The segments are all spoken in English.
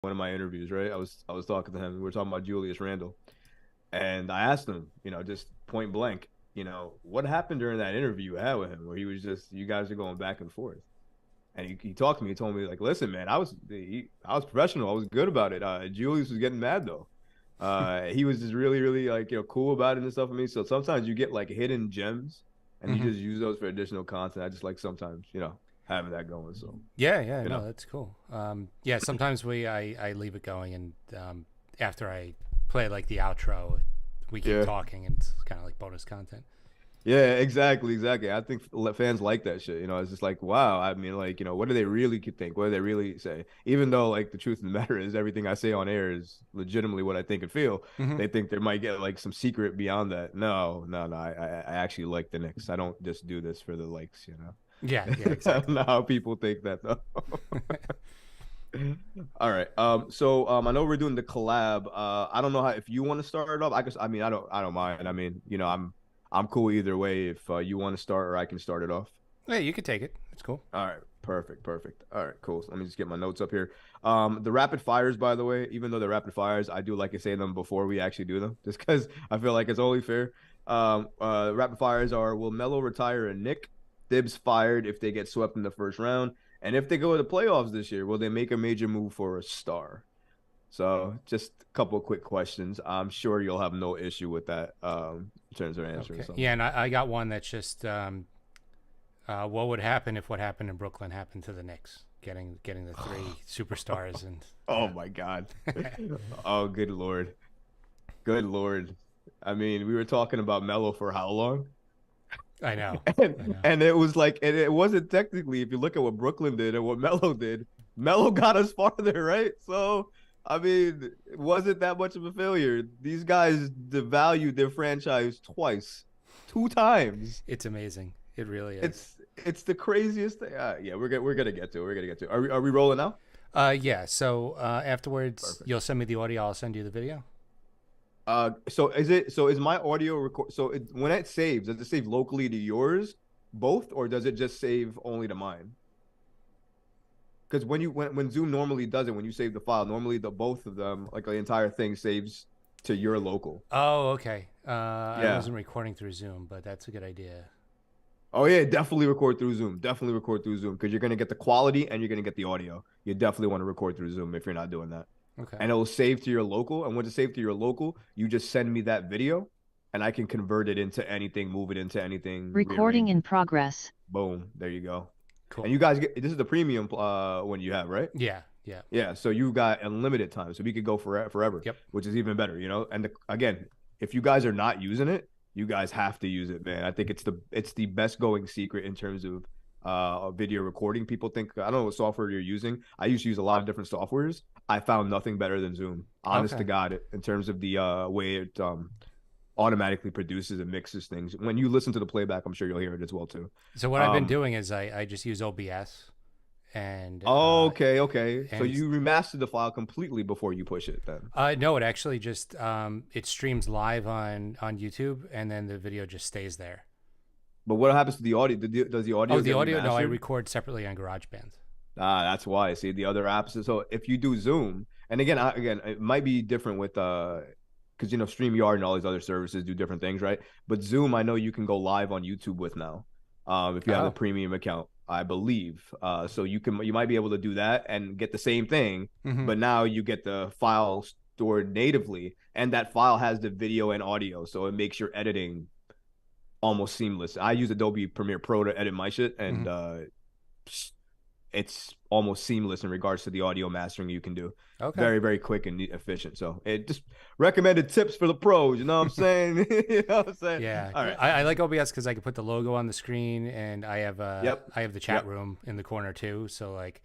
one of my interviews, right? I was talking to him. We were talking about Julius Randle, and I asked him, just point blank, what happened during that interview you had with him, where he was just you guys are going back and forth. And he talked to me. He told me like, listen, man, I was professional. I was good about it. Julius was getting mad though. He was just really, really like cool about it and stuff with me. So sometimes you get like hidden gems, and you Hmm. just use those for additional content. I just like sometimes having that going. So Yeah, yeah, you know, no, that's cool. Yeah, sometimes I leave it going, and after I play like the outro, we keep yeah. talking, and it's kind of like bonus content. Yeah, exactly, exactly. I think fans like that shit. It's just like, wow. I mean, like, what do they really could think? What do they really say? Even though, like, the truth of the matter is, everything I say on air is legitimately what I think and feel. Hmm. They think they might get like some secret beyond that. No, no, no. I actually like the Knicks. I don't just do this for the likes. Yeah, yeah, That's exactly. not how people think that though. All right. I know we're doing the collab. I don't know how if you want to start it off. I mean, I don't mind. I mean, I'm cool either way. If you want to start or I can start it off. Yeah, you could take it. It's cool. All right. Perfect. Perfect. All right. Cool. So let me just get my notes up here. The rapid fires, by the way, even though they're rapid fires, I do like to say them before we actually do them, just because I feel like it's only fair. Rapid fires are: Will Melo retire a Nick? Dibs fired if they get swept in the first round, and if they go to the playoffs this year, will they make a major move for a star? So just a couple of quick questions. I'm sure you'll have no issue with that in terms of answering Okay. some. Yeah, and I got one that's just what would happen if what happened in Brooklyn happened to the Knicks, getting the three superstars and Oh my God. Oh, good Lord. Good Lord. I mean, we were talking about Melo for how long? I know, I And know. and it was like, and it wasn't technically, if you look at what Brooklyn did and what Melo did, Melo got us farther, right? So, I mean, it wasn't that much of a failure. These guys devalued their franchise twice, two times. It's amazing. It really is. It's the craziest thing. Yeah, we're gonna get to it. We're gonna get to it. Are we rolling now? Yeah. So afterwards, Perfect. you'll send me the audio. I'll send you the video. So is my audio record? So when it saves, does it save locally to yours, both, or does it just save only to mine? Because when Zoom normally does it, when you save the file, normally the both of them, like the entire thing, saves to your local. Oh, okay. I Yeah. wasn't recording through Zoom, but that's a good idea. Oh yeah, definitely record through Zoom. Definitely record through Zoom because you're gonna get the quality and you're gonna get the audio. You definitely want to record through Zoom if you're not doing that. Okay. And it'll save to your local. And once it's saved to your local, you just send me that video, and I can convert it into anything, move it into anything, Recording rearrange in it. progress. Boom, there you go. And Cool. you guys get this is the premium one you have, right? Yeah. Yeah. Yeah, so you got unlimited time, so we could go forever, Yep. which is even better. And again, if you guys are not using it, you guys have to use it, man. I think it's the best going secret in terms of video recording. People think I don't know what software you're using. I used to use a lot of different softwares. I found nothing better than Zoom. Honest to Okay. God, in terms of the way it automatically produces and mixes things. When you listen to the playback, I'm sure you'll hear it as well too. So what I've been Um, doing is I just use OBS and okay, okay. So and you remastered the file completely before you push it then. no, it actually just it streams live on YouTube, and then the video just stays there. But what happens to the audio? Does the Oh, audio the get audio? No, I remastered? record separately on GarageBand. That's why. See, the other apps. So if you do Zoom, and again, it might be different with because StreamYard and all these other services do different things, right? But Zoom, I know you can go live on YouTube with now, if you have the Oh. premium account, I believe. So you might be able to do that and get the same thing, Hmm. but now you get the file stored natively, and that file has the video and audio, so it makes your editing almost seamless. I use Adobe Premiere Pro to edit my shit, and Hmm. it's almost seamless in regards to the audio mastering you can do. Okay. Very, very quick and efficient. So it just recommended tips for the pros. You know what I'm saying? You know what I'm saying? Yeah, All right. I like OBS because I can put the logo on the screen, and Yep. I have the chat Yep. room in the corner too. So like,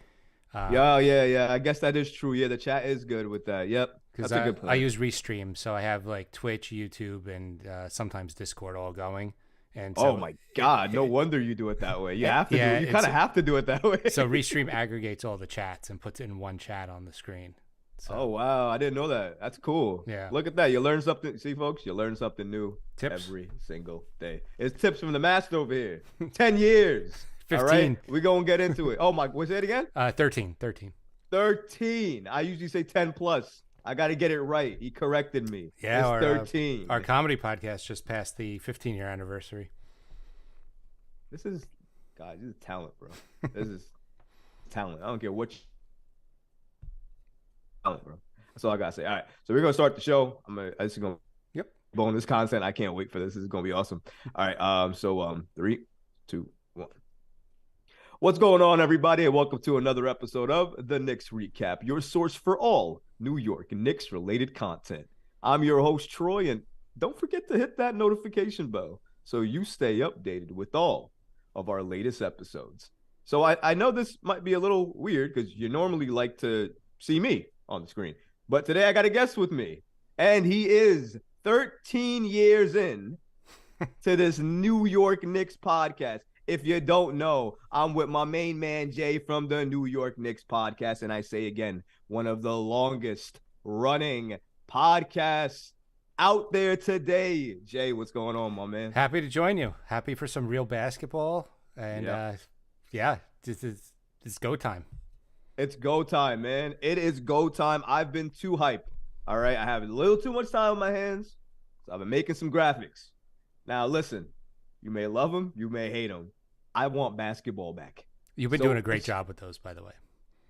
Yeah, yeah, yeah. I guess that is true. Yeah, the chat is good with that. Yep. because That's a good I point. use Restream, so I have like Twitch, YouTube, and sometimes Discord all going, and Oh so my God. No wonder you do it that way. You have to do yeah, it. You kind it's of have to do it that way. so Restream aggregates all the chats and puts it in one chat on the screen. So Oh wow, I didn't know that. That's cool. yeah, Look at that. You learn something. See, folks, you learn something new tips every single day. It's tips from the master over here. 10 years. All right. 15, We're gonna get into it. Oh my, was it again? 13, 13. 13. I usually say 10 plus. I got to get it right. He corrected me. Yeah, It's our 13. comedy podcast just passed the 15-year anniversary. This is, guys, this is talent, bro. This is talent. I don't care what talent, bro. That's all I got to say. All right. So we're going to start the show. This is going to Yep. bonus content. I can't wait for this. This is going to be awesome. All right. So, 3, 2, 1. What's going on, everybody, and welcome to another episode of the Knicks Recap, your source for all New York Knicks-related content. I'm your host, Troy, and don't forget to hit that notification bell so you stay updated with all of our latest episodes. So I know this might be a little weird because you normally like to see me on the screen, but today I got a guest with me, and he is 13 years in to this New York Knicks podcast. If you don't know, I'm with my main man, Jay, from the New York Knicks podcast. And I say again, one of the longest running podcasts out there today. Jay, what's going on, my man? Happy to join you. Happy for some real basketball. And it's go time. It's go time, man. It is go time. I've been too hyped. All right. I have a little too much time on my hands. So I've been making some graphics. Now, listen, you may love them. You may hate them. I want basketball back. You've been doing a great job with those, by the way.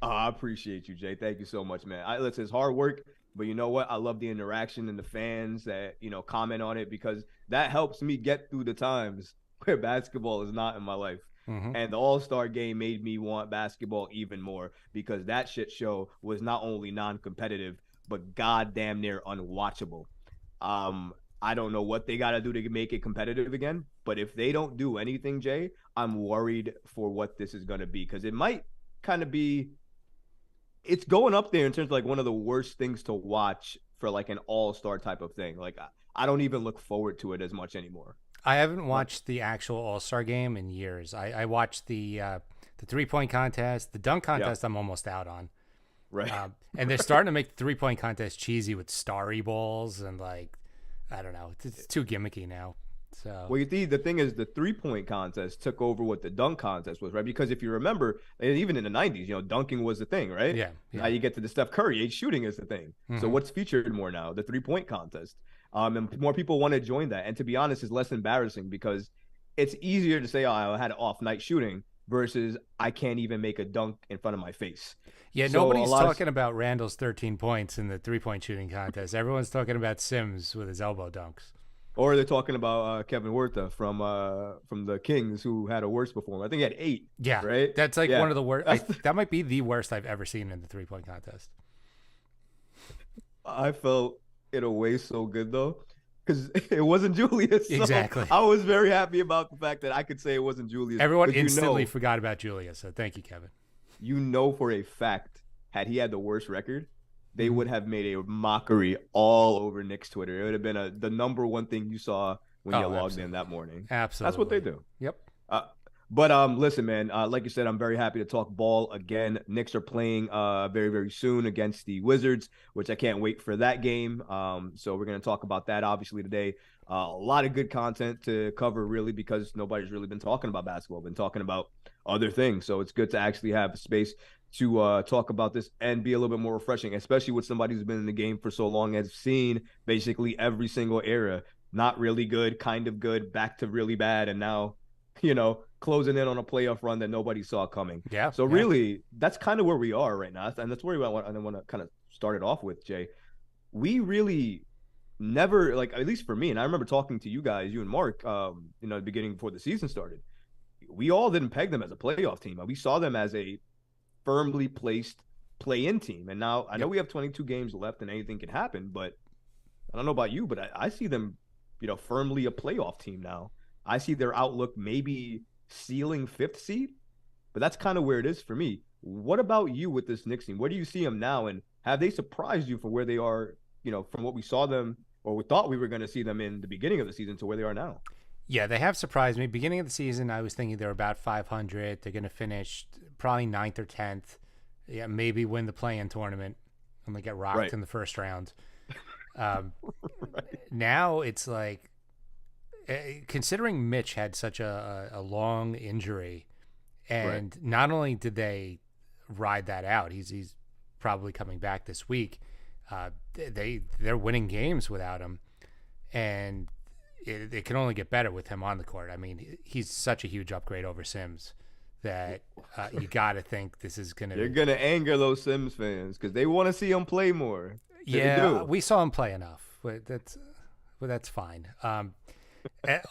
I appreciate you, Jay. Thank you so much, man. Listen, it's hard work, but you know what? I love the interaction and the fans that, comment on it because that helps me get through the times where basketball is not in my life. Mm-hmm. And the All-Star game made me want basketball even more because that shit show was not only non-competitive, but goddamn near unwatchable. I don't know what they got to do to make it competitive again, but if they don't do anything, Jay, I'm worried for what this is going to be because it might kind of be, it's going up there in terms of like one of the worst things to watch for like an all-star type of thing. Like I don't even look forward to it as much anymore. I haven't watched the actual All-Star game in years. I watched the 3-point contest, the dunk contest. I'm almost out on. Right. And they're starting to make the 3-point contest cheesy with starry balls and like, I don't know. It's too gimmicky now. So well, the thing is, the 3-point contest took over what the dunk contest was, right? Because if you remember, even in the 90s, dunking was the thing, right? Yeah. Now you get to the Steph Curry age, shooting is the thing. Mm-hmm. So what's featured more now? The 3-point contest. And more people want to join that. And to be honest, it's less embarrassing because it's easier to say, oh, I had an off night shooting versus I can't even make a dunk in front of my face. Yeah, so nobody's talking about Randall's 13 points in the 3-point shooting contest. Everyone's talking about Sims with his elbow dunks. Or they're talking about Kevin Huerta from the Kings, who had a worse performance. I think he had 8. Yeah, right. That's like one of the worst. That might be the worst I've ever seen in the 3-point contest. I felt in a way so good though, because it wasn't Julius. So exactly. I was very happy about the fact that I could say it wasn't Julius. Everyone instantly forgot about Julius. So thank you, Kevin. For a fact, had he had the worst record, they would have made a mockery all over Knicks Twitter. It would have been the number one thing you saw when you logged in that morning. Absolutely. That's what they do. Yep. But listen, man, like you said, I'm very happy to talk ball again. Knicks are playing very, very soon against the Wizards, which I can't wait for that game. So we're going to talk about that, obviously, today. A lot of good content to cover, really, because nobody's really been talking about basketball, been talking about other things. So it's good to actually have a space to talk about this and be a little bit more refreshing, especially with somebody who's been in the game for so long, has seen basically every single era. Not really good, kind of good, back to really bad, and now, closing in on a playoff run that nobody saw coming. Yeah. So really, that's kind of where we are right now, and that's where I want to kind of start it off with, Jay. We really never, like, at least for me, and I remember talking to you guys, you and Mark, the beginning before the season started. We all didn't peg them as a playoff team. We saw them as a firmly placed play-in team. And now I know we have 22 games left and anything can happen, but I don't know about you, but I see them, firmly a playoff team now. I see their outlook maybe ceiling 5th seed, but that's kind of where it is for me. What about you with this Knicks team? Where do you see them now? And have they surprised you for where they are, from what we saw them or we thought we were going to see them in the beginning of the season to where they are now? Yeah, they have surprised me. Beginning of the season, I was thinking they're about 500. They're going to finish probably 9th or 10th. Yeah, maybe win the play-in tournament and they get rocked in the first round. Now it's like, considering Mitch had such a long injury, and not only did they ride that out, he's probably coming back this week. They're winning games without him, and it can only get better with him on the court. I mean, he's such a huge upgrade over Sims that you got to think this is going You're to. gonna anger those Sims fans because they want to see him play more. They Yeah, do. we saw him play enough, but that's fine.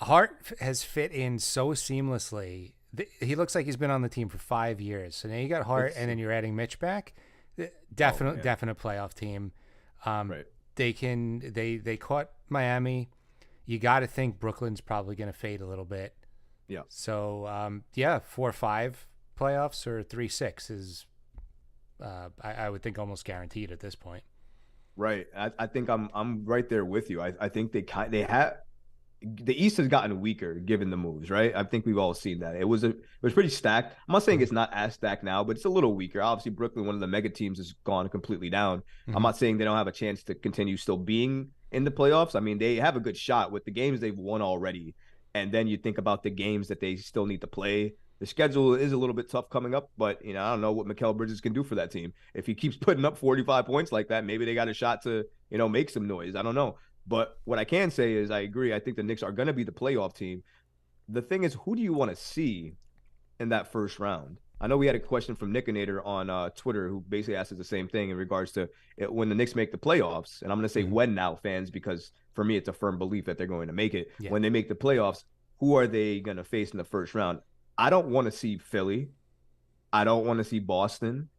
Hart has fit in so seamlessly. He looks like he's been on the team for 5 years. So now you got Hart, and then you're adding Mitch back. Definite playoff team. Right. They caught Miami. You got to think Brooklyn's probably going to fade a little bit. Yeah. So 4-5 playoffs or 3-6 is I would think almost guaranteed at this point. Right. I think I'm right there with you. I think they have the East has gotten weaker given the moves, right? I think we've all seen that. It was pretty stacked. I'm not saying it's not as stacked now, but it's a little weaker. Obviously, Brooklyn, one of the mega teams, has gone completely down. I'm not saying they don't have a chance to continue still being in the playoffs. I mean, they have a good shot with the games they've won already. And then you think about the games that they still need to play. The schedule is a little bit tough coming up, but I don't know what Mikal Bridges can do for that team. If he keeps putting up 45 points like that, maybe they got a shot to, make some noise. I don't know. But what I can say is I agree. I think the Knicks are going to be the playoff team. The thing is, who do you want to see in that first round? I know we had a question from Nickinator on Twitter who basically asked us the same thing in regards to when the Knicks make the playoffs. And I'm going to say when now, fans, because for me, it's a firm belief that they're going to make it. Yeah. When they make the playoffs, who are they going to face in the first round? I don't want to see Philly. I don't want to see Boston.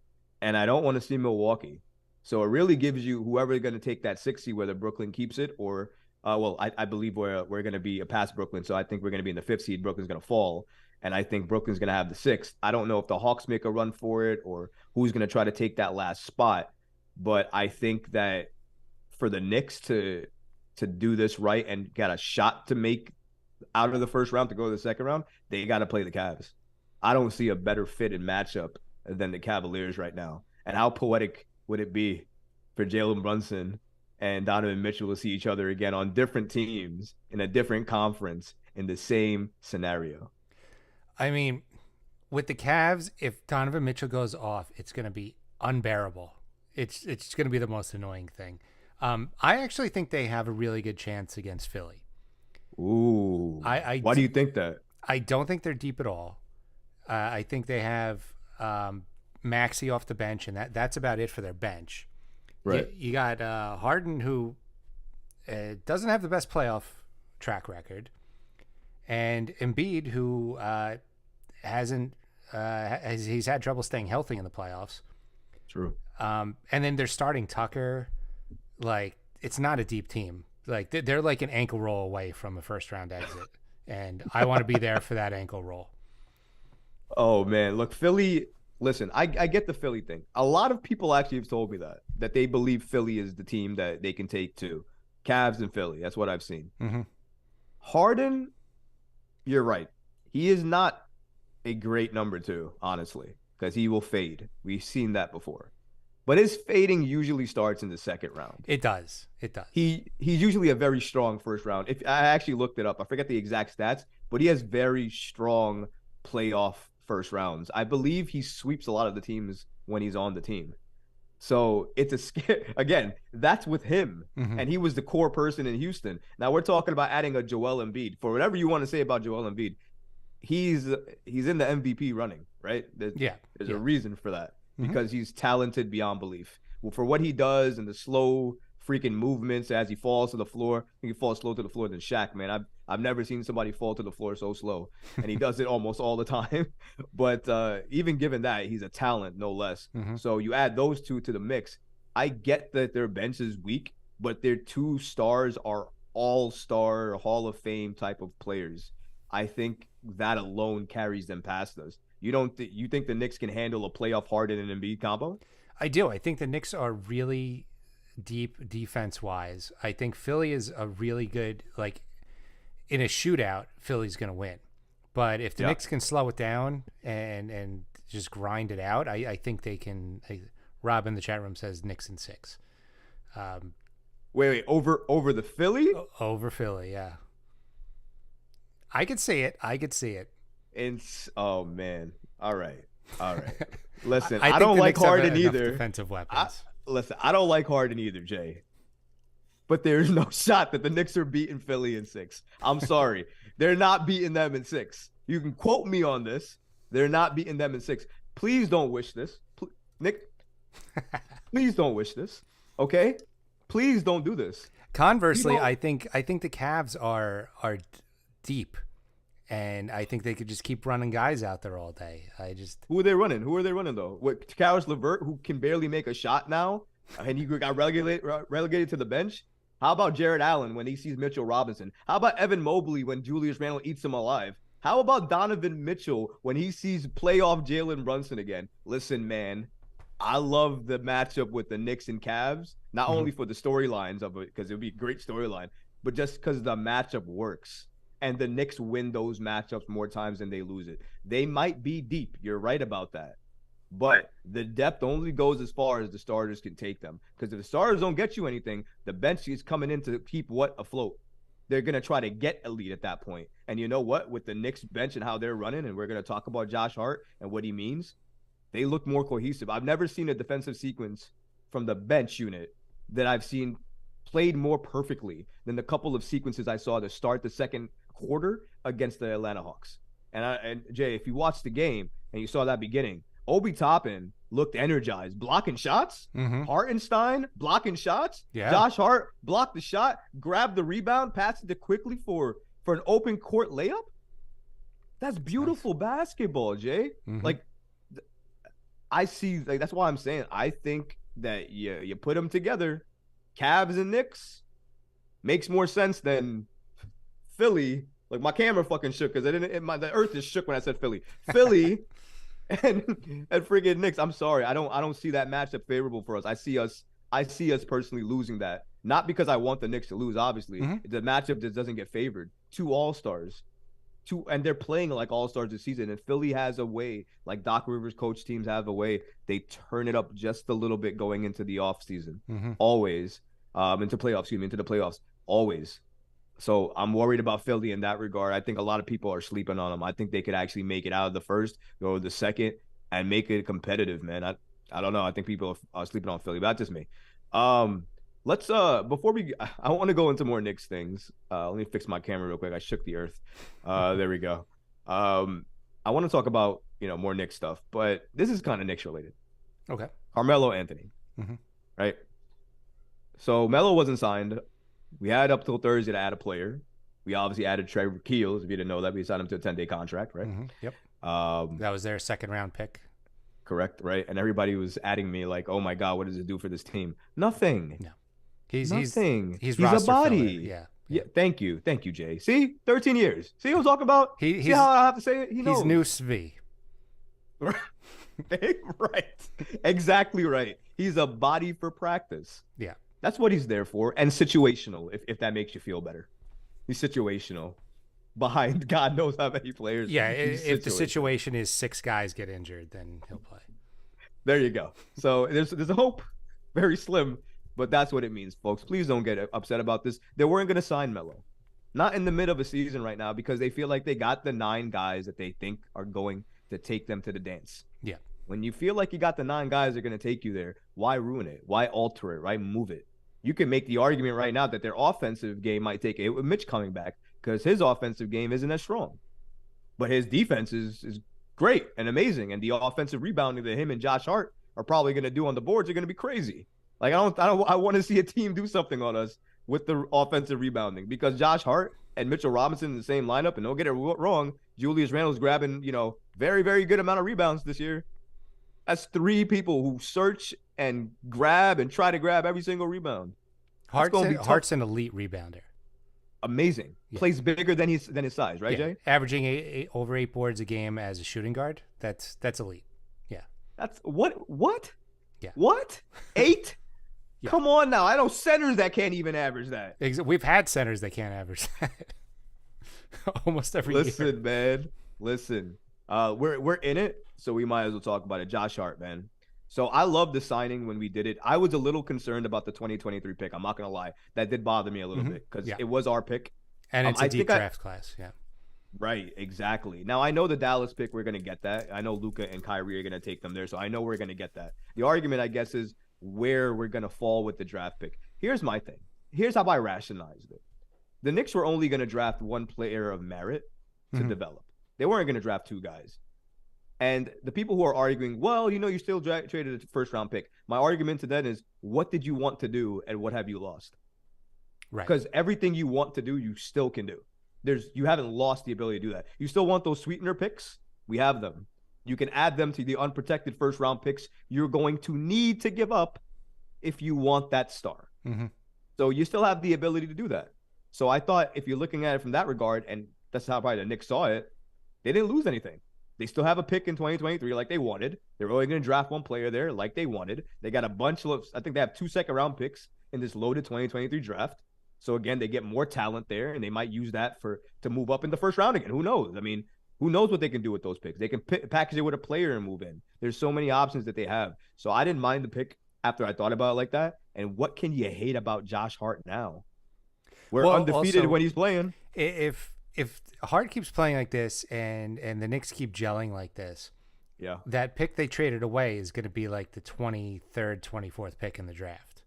And I don't want to see Milwaukee. So it really gives you whoever's going to take that 60, whether Brooklyn keeps it or, I believe we're going to be past Brooklyn. So I think we're going to be in the 5th seed. Brooklyn's going to fall. And I think Brooklyn's going to have the 6th. I don't know if the Hawks make a run for it or who's going to try to take that last spot. But I think that for the Knicks to do this right and get a shot to make out of the first round to go to the second round, they got to play the Cavs. I don't see a better fit and matchup than the Cavaliers right now. And how poetic would it be for Jalen Brunson and Donovan Mitchell to see each other again on different teams in a different conference in the same scenario? I mean, with the Cavs, if Donovan Mitchell goes off, it's going to be unbearable. It's going to be the most annoying thing. I actually think they have a really good chance against Philly. Ooh. Why do you think that? I don't think they're deep at all. I think they have Maxey off the bench, and that's about it for their bench. Right. You got Harden, who doesn't have the best playoff track record, and Embiid, who he's had trouble staying healthy in the playoffs. True. And then they're starting Tucker. Like, it's not a deep team. Like, they're like an ankle roll away from a first round exit, and I want to be there for that ankle roll. Oh man, look, Philly. Listen, I get the Philly thing. A lot of people actually have told me that they believe Philly is the team that they can take to. Cavs and Philly. That's what I've seen. Mm-hmm. Harden, you're right. He is not a great number 2, honestly, because he will fade. We've seen that before. But his fading usually starts in the second round. It does. He's usually a very strong first round. If I actually looked it up, I forget the exact stats, but he has very strong playoff first rounds. I believe he sweeps a lot of the teams when he's on the team. So it's a scare. Again, that's with him. Mm-hmm. And he was the core person in Houston. Now we're talking about adding a Joel Embiid. For whatever you want to say about Joel Embiid, he's in the MVP running, right? There's a reason for that. Because he's talented beyond belief. Well, for what he does and the slow freaking movements as he falls to the floor, I think he falls slow to the floor than Shaq, man. I've never seen somebody fall to the floor so slow, and he does it almost all the time. But even given that, he's a talent, no less. Mm-hmm. So you add those two to the mix. I get that their bench is weak, but their 2 stars are all-star, Hall of Fame type of players. I think that alone carries them past us. You think the Knicks can handle a playoff Harden and Embiid combo? I do. I think the Knicks are really deep defense-wise. I think Philly is a really good, like, in a shootout, Philly's going to win. But if the Knicks can slow it down and just grind it out, I think they can. Rob in the chat room says Knicks in 6. Wait, over the Philly? Over Philly, yeah. I could see it. Oh man. All right. Listen, I I think don't the like Knicks have Harden enough either. defensive I weapons. listen, I don't like Harden either, Jay. But there's no shot that the Knicks are beating Philly in 6. I'm sorry. They're not beating them in 6. You can quote me on this. They're not beating them in 6. Please don't wish this. Nick, please don't wish this. Okay? Please don't do this. You Conversely, don't I think the Cavs are deep, and I think they could just keep running guys out there all day. I just Who are they running? Who are they running though? What Karis LeVert, who can barely make a shot now, and he got relegated to the bench. How about Jared Allen when he sees Mitchell Robinson? How about Evan Mobley when Julius Randle eats him alive? How about Donovan Mitchell when he sees playoff Jalen Brunson again? Listen, man, I love the matchup with the Knicks and Cavs, not Mhm. only for the storylines of it, because it would be a great storyline, but just because the matchup works. And the Knicks win those matchups more times than they lose it. They might be deep. You're right about that. But the depth only goes as far as the starters can take them. Because if the starters don't get you anything, the bench is coming in to keep what afloat. They're going to try to get elite at that point. And you know what? With the Knicks bench and how they're running, and we're going to talk about Josh Hart and what he means, they look more cohesive. I've never seen a defensive sequence from the bench unit that I've seen played more perfectly than the couple of sequences I saw to start the second quarter against the Atlanta Hawks. And Jay, if you watched the game and you saw that beginning, Obi Toppin looked energized, blocking shots. Mm-hmm. Hartenstein blocking shots. Yeah. Josh Hart blocked the shot, grabbed the rebound, passed it quickly for an open court layup. That's beautiful basketball, Jay. Mm-hmm. Like I see, like that's why I'm saying I think that you put them together, Cavs and Knicks makes more sense than Philly. Like my camera fucking shook because the earth is shook when I said Philly. Philly and friggin' Knicks. I'm sorry, I don't see that matchup favorable for us. I see us personally losing that. Not because I want the Knicks to lose. Obviously, it's a matchup that doesn't get favored. 2 all-stars. And they're playing like all-stars this season. And Philly has a way, like Doc Rivers coach teams have a way, they turn it up just a little bit going into the offseason. Always. Into the playoffs. Always. So I'm worried about Philly in that regard. I think a lot of people are sleeping on them. I think they could actually make it out of the first, go to the second, and make it competitive, man. I don't know. I think people are sleeping on Philly, but that's just me. Let's before I want to go into more Knicks things. Let me fix my camera real quick. I shook the earth. There we go. I want to talk about more Knicks stuff, but this is kind of Knicks related. Okay. Carmelo Anthony, right? So Melo wasn't signed. We had up till Thursday to add a player. We obviously added Trevor Keels. If you didn't know that, we signed him to a 10-day contract, right? Yep. That was their second round pick. Correct, right? And everybody was adding me like, "Oh my God, what does it do for this team?" Nothing. No. He's nothing. He's a body. Yeah. Yeah. Thank you, Jay. See, 13 years. See what I'm talking about? He's, See how I have to say it? He knows. He's new Svi. Right. Exactly right. He's a body for practice. Yeah. That's what he's there for. And situational, if that makes you feel better. He's situational. Behind God knows how many players. Yeah, if the situation is 6 guys get injured, then he'll play. There you go. So there's a hope. Very slim, but that's what it means, folks. Please don't get upset about this. They weren't going to sign Melo. Not in the mid of a season right now because they feel like they got the 9 guys that they think are going to take them to the dance. Yeah. When you feel like you got the 9 guys that are going to take you there, why ruin it? Why alter it? Right? Move it. You can make the argument right now that their offensive game might take it with Mitch coming back because his offensive game isn't as strong. But his defense is great and amazing. And the offensive rebounding that him and Josh Hart are probably going to do on the boards are going to be crazy. Like, I want to see a team do something on us with the offensive rebounding because Josh Hart and Mitchell Robinson in the same lineup. And don't get it wrong, Julius Randle's grabbing, very, very good amount of rebounds this year. That's 3 people who search and grab and try to grab every single rebound. Hart's an elite rebounder. Amazing. Yeah. Plays bigger than his size, right, Jay? Averaging over 8 boards a game as a shooting guard. That's elite. Yeah. That's what? Yeah. What? 8? Yeah. Come on now. I know centers that can't even average that. We've had centers that can't average that. Almost every year. Listen, man. Listen. We're in it, so we might as well talk about it. Josh Hart, man. So I love the signing when we did it. I was a little concerned about the 2023 pick. I'm not going to lie. That did bother me a little bit because it was our pick. And it's a deep draft class, yeah. Right, exactly. Now I know the Dallas pick, we're gonna get that. I know Luca and Kyrie are gonna take them there, so I know we're gonna get that. The argument, I guess, is where we're gonna fall with the draft pick. Here's my thing. Here's how I rationalized it. The Knicks were only gonna draft one player of merit to Mm-hmm. develop. They weren't gonna draft two guys. And the people who are arguing, well, you still traded a first round pick. My argument to that is, what did you want to do and what have you lost? Right. Because everything you want to do, you still can do. You haven't lost the ability to do that. You still want those sweetener picks? We have them. You can add them to the unprotected first round picks you're going to need to give up if you want that star. Mm-hmm. So you still have the ability to do that. So I thought if you're looking at it from that regard, and that's how probably the Knicks saw it, they didn't lose anything. They still have a pick in 2023 like they wanted. They're only going to draft one player there like they wanted. They got a bunch of, I think they have 2 second round picks in this loaded 2023 draft. So again, they get more talent there, and they might use that to move up in the first round again. Who knows? I mean, who knows what they can do with those picks? They can package it with a player and move in. There's so many options that they have. So I didn't mind the pick after I thought about it like that. And what can you hate about Josh Hart now? We're undefeated also, when he's playing. If Hart keeps playing like this and the Knicks keep gelling like this, Yeah. that pick they traded away is going to be like the 23rd, 24th pick in the draft.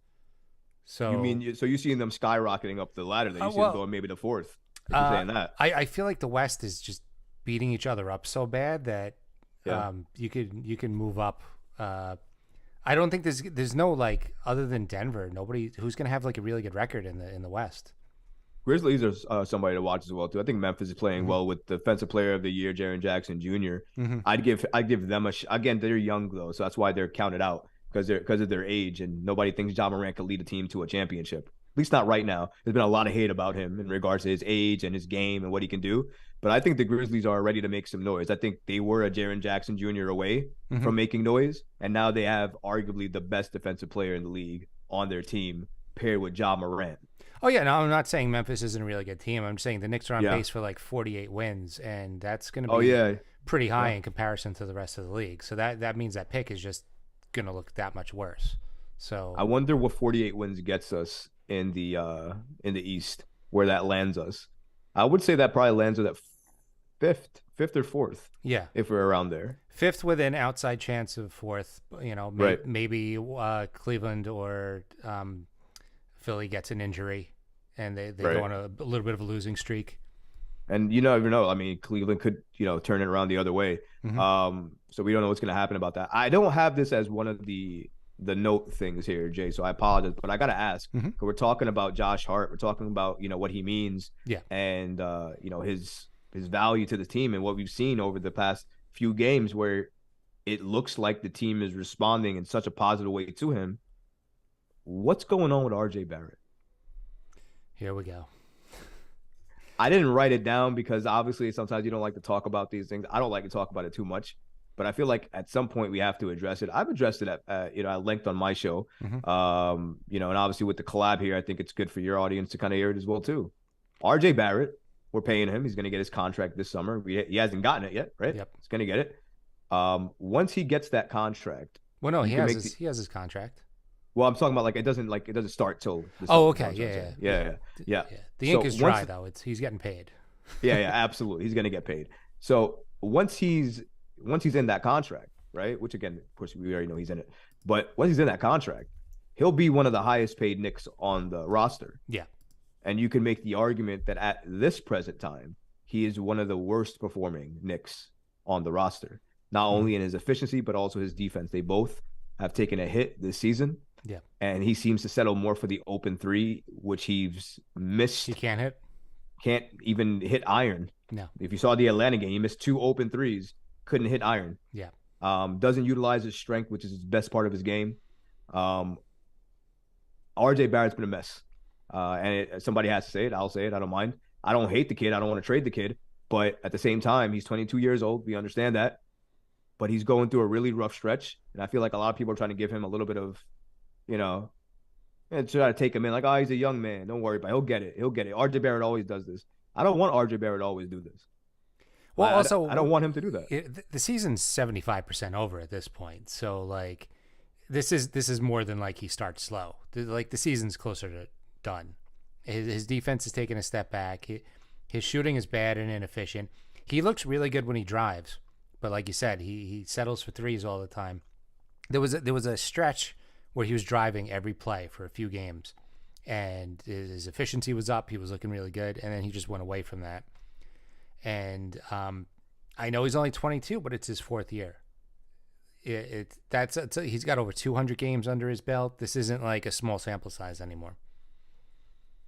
So You seeing them skyrocketing up the ladder? That you see them going maybe the fourth? If you're saying that. I feel like the West is just beating each other up so bad that you can move up. I don't think there's no, like, other than Denver, nobody who's going to have like a really good record in the West. Grizzlies are somebody to watch as well too. I think Memphis is playing well with Defensive Player of the Year, Jaren Jackson Jr. Mm-hmm. I'd give them again. They're young though, so that's why they're counted out because of their age, and nobody thinks Ja Morant could lead a team to a championship. At least not right now. There's been a lot of hate about him in regards to his age and his game and what he can do. But I think the Grizzlies are ready to make some noise. I think they were a Jaren Jackson Jr. away from making noise, and now they have arguably the best defensive player in the league on their team paired with Ja Morant. Oh, yeah. No, I'm not saying Memphis isn't a really good team. I'm saying the Knicks are on pace for like 48 wins, and that's going to be pretty high in comparison to the rest of the league. So that means that pick is just going to look that much worse. So I wonder what 48 wins gets us in the East, where that lands us. I would say that probably lands us at fifth or fourth. Yeah, if we're around there. Fifth with an outside chance of fourth. Maybe Cleveland or Philly gets an injury, and they go on a little bit of a losing streak. And you never know. I mean, Cleveland could turn it around the other way. Mm-hmm. So we don't know what's going to happen about that. I don't have this as one of the note things here, Jay. So I apologize, but I got to ask. Because we're talking about Josh Hart. We're talking about what he means. Yeah. And his value to the team and what we've seen over the past few games, where it looks like the team is responding in such a positive way to him. What's going on with RJ Barrett? Here we go. I didn't write it down because obviously sometimes you don't like to talk about these things. I don't like to talk about it too much, but I feel like at some point we have to address it. I've addressed it at length on my show. And obviously with the collab here, I think it's good for your audience to kind of hear it as well too. RJ Barrett, we're paying him. He's going to get his contract this summer. He hasn't gotten it yet, right? Yep. He's going to get it. Once he gets that contract. Well, no, he has his contract. Well, I'm talking about it doesn't start till. Okay, yeah. The ink is dry though. He's getting paid. yeah, absolutely. He's gonna get paid. So once he's in that contract, right? Which again, of course, we already know he's in it. But once he's in that contract, he'll be one of the highest paid Knicks on the roster. Yeah. And you can make the argument that at this present time, he is one of the worst performing Knicks on the roster. Not only in his efficiency, but also his defense. They both have taken a hit this season. Yeah. And he seems to settle more for the open three, which he's missed. He can't hit. Can't even hit iron. No. If you saw the Atlanta game, he missed 2 open threes, couldn't hit iron. Yeah. Doesn't utilize his strength, which is his best part of his game. RJ Barrett's been a mess. Somebody has to say it. I'll say it. I don't mind. I don't hate the kid. I don't want to trade the kid. But at the same time, he's 22 years old. We understand that. But he's going through a really rough stretch. And I feel like a lot of people are trying to give him a little bit of, and try to take him in. Like, oh, he's a young man. Don't worry about it. He'll get it. RJ Barrett always does this. I don't want RJ Barrett to always do this. Well, I don't want him to do that. The season's 75% over at this point. So, like, this is more than like he starts slow. The season's closer to done. His defense is taking a step back. His shooting is bad and inefficient. He looks really good when he drives, but like you said, he settles for threes all the time. There was a stretch where he was driving every play for a few games, and his efficiency was up. He was looking really good, and then he just went away from that. And I know he's only 22, but it's his fourth year. He's got over 200 games under his belt. This isn't like a small sample size anymore.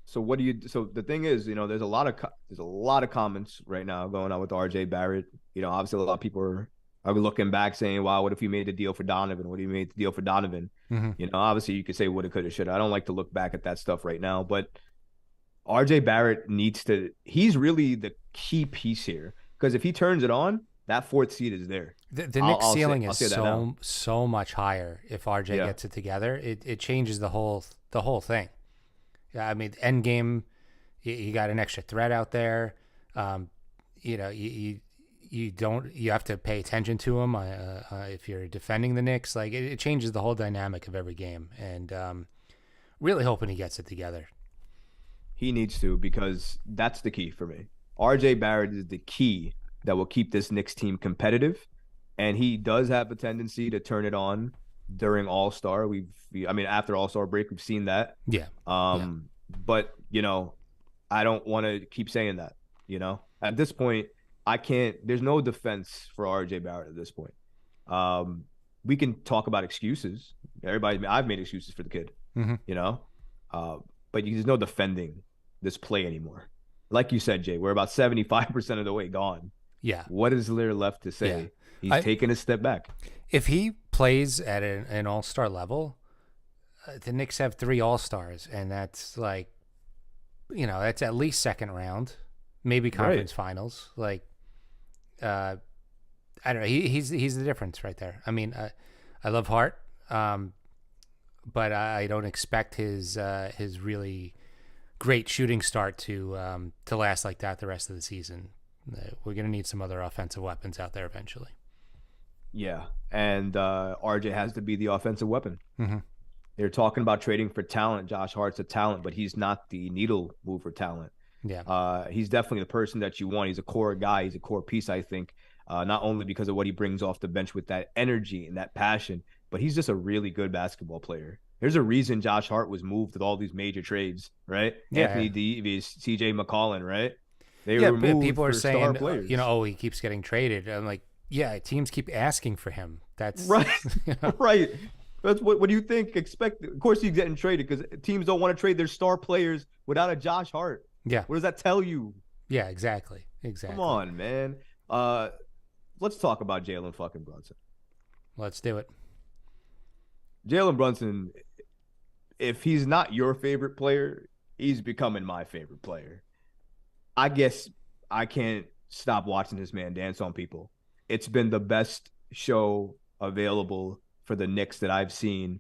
So what do you? So the thing is, there's a lot of comments right now going on with RJ Barrett. Obviously a lot of people are looking back saying, "Wow, what if you made the deal for Donovan? What if you made the deal for Donovan?" Mm-hmm. Obviously you could say woulda, coulda, shoulda. I don't like to look back at that stuff right now, but RJ Barrett needs to. He's really the key piece here because if he turns it on, that fourth seed is there. The Knicks ceiling is that so much higher if RJ gets it together. It changes the whole thing. Yeah, I mean, end game, you got an extra threat out there. You have to pay attention to him if you're defending the Knicks. Like it changes the whole dynamic of every game, and really hoping he gets it together. He needs to because that's the key for me. RJ Barrett is the key that will keep this Knicks team competitive, and he does have a tendency to turn it on during All-Star. After All-Star break, we've seen that. Yeah. But I don't want to keep saying that. At this point, I can't. There's no defense for RJ Barrett at this point. We can talk about excuses. I've made excuses for the kid. Mm-hmm. But there's no defending this play anymore. Like you said, Jay, we're about 75% of the way gone. Yeah. What is there left to say? Yeah. He's taking a step back. If he plays at an all-star level, the Knicks have 3 all-stars, and that's like, that's at least second round, maybe conference finals. Like, I don't know. He's the difference right there. I mean, I love Hart, but I don't expect his really great shooting start to last like that the rest of the season. We're going to need some other offensive weapons out there eventually. Yeah, and RJ has to be the offensive weapon. Mm-hmm. They're talking about trading for talent. Josh Hart's a talent, but he's not the needle mover talent. Yeah, he's definitely the person that you want. He's a core guy. He's a core piece, I think, not only because of what he brings off the bench with that energy and that passion, but he's just a really good basketball player. There's a reason Josh Hart was moved with all these major trades, right? Yeah. Anthony Davis, CJ McCollum, right? They were moved people are saying, players. He keeps getting traded. I'm like, yeah, teams keep asking for him. That's right, right. That's what do you think? Of course, he's getting traded because teams don't want to trade their star players without a Josh Hart. Yeah. What does that tell you? Yeah, exactly. Come on, man. Let's talk about Jalen fucking Brunson. Let's do it. Jalen Brunson, if he's not your favorite player, he's becoming my favorite player. I guess I can't stop watching this man dance on people. It's been the best show available for the Knicks that I've seen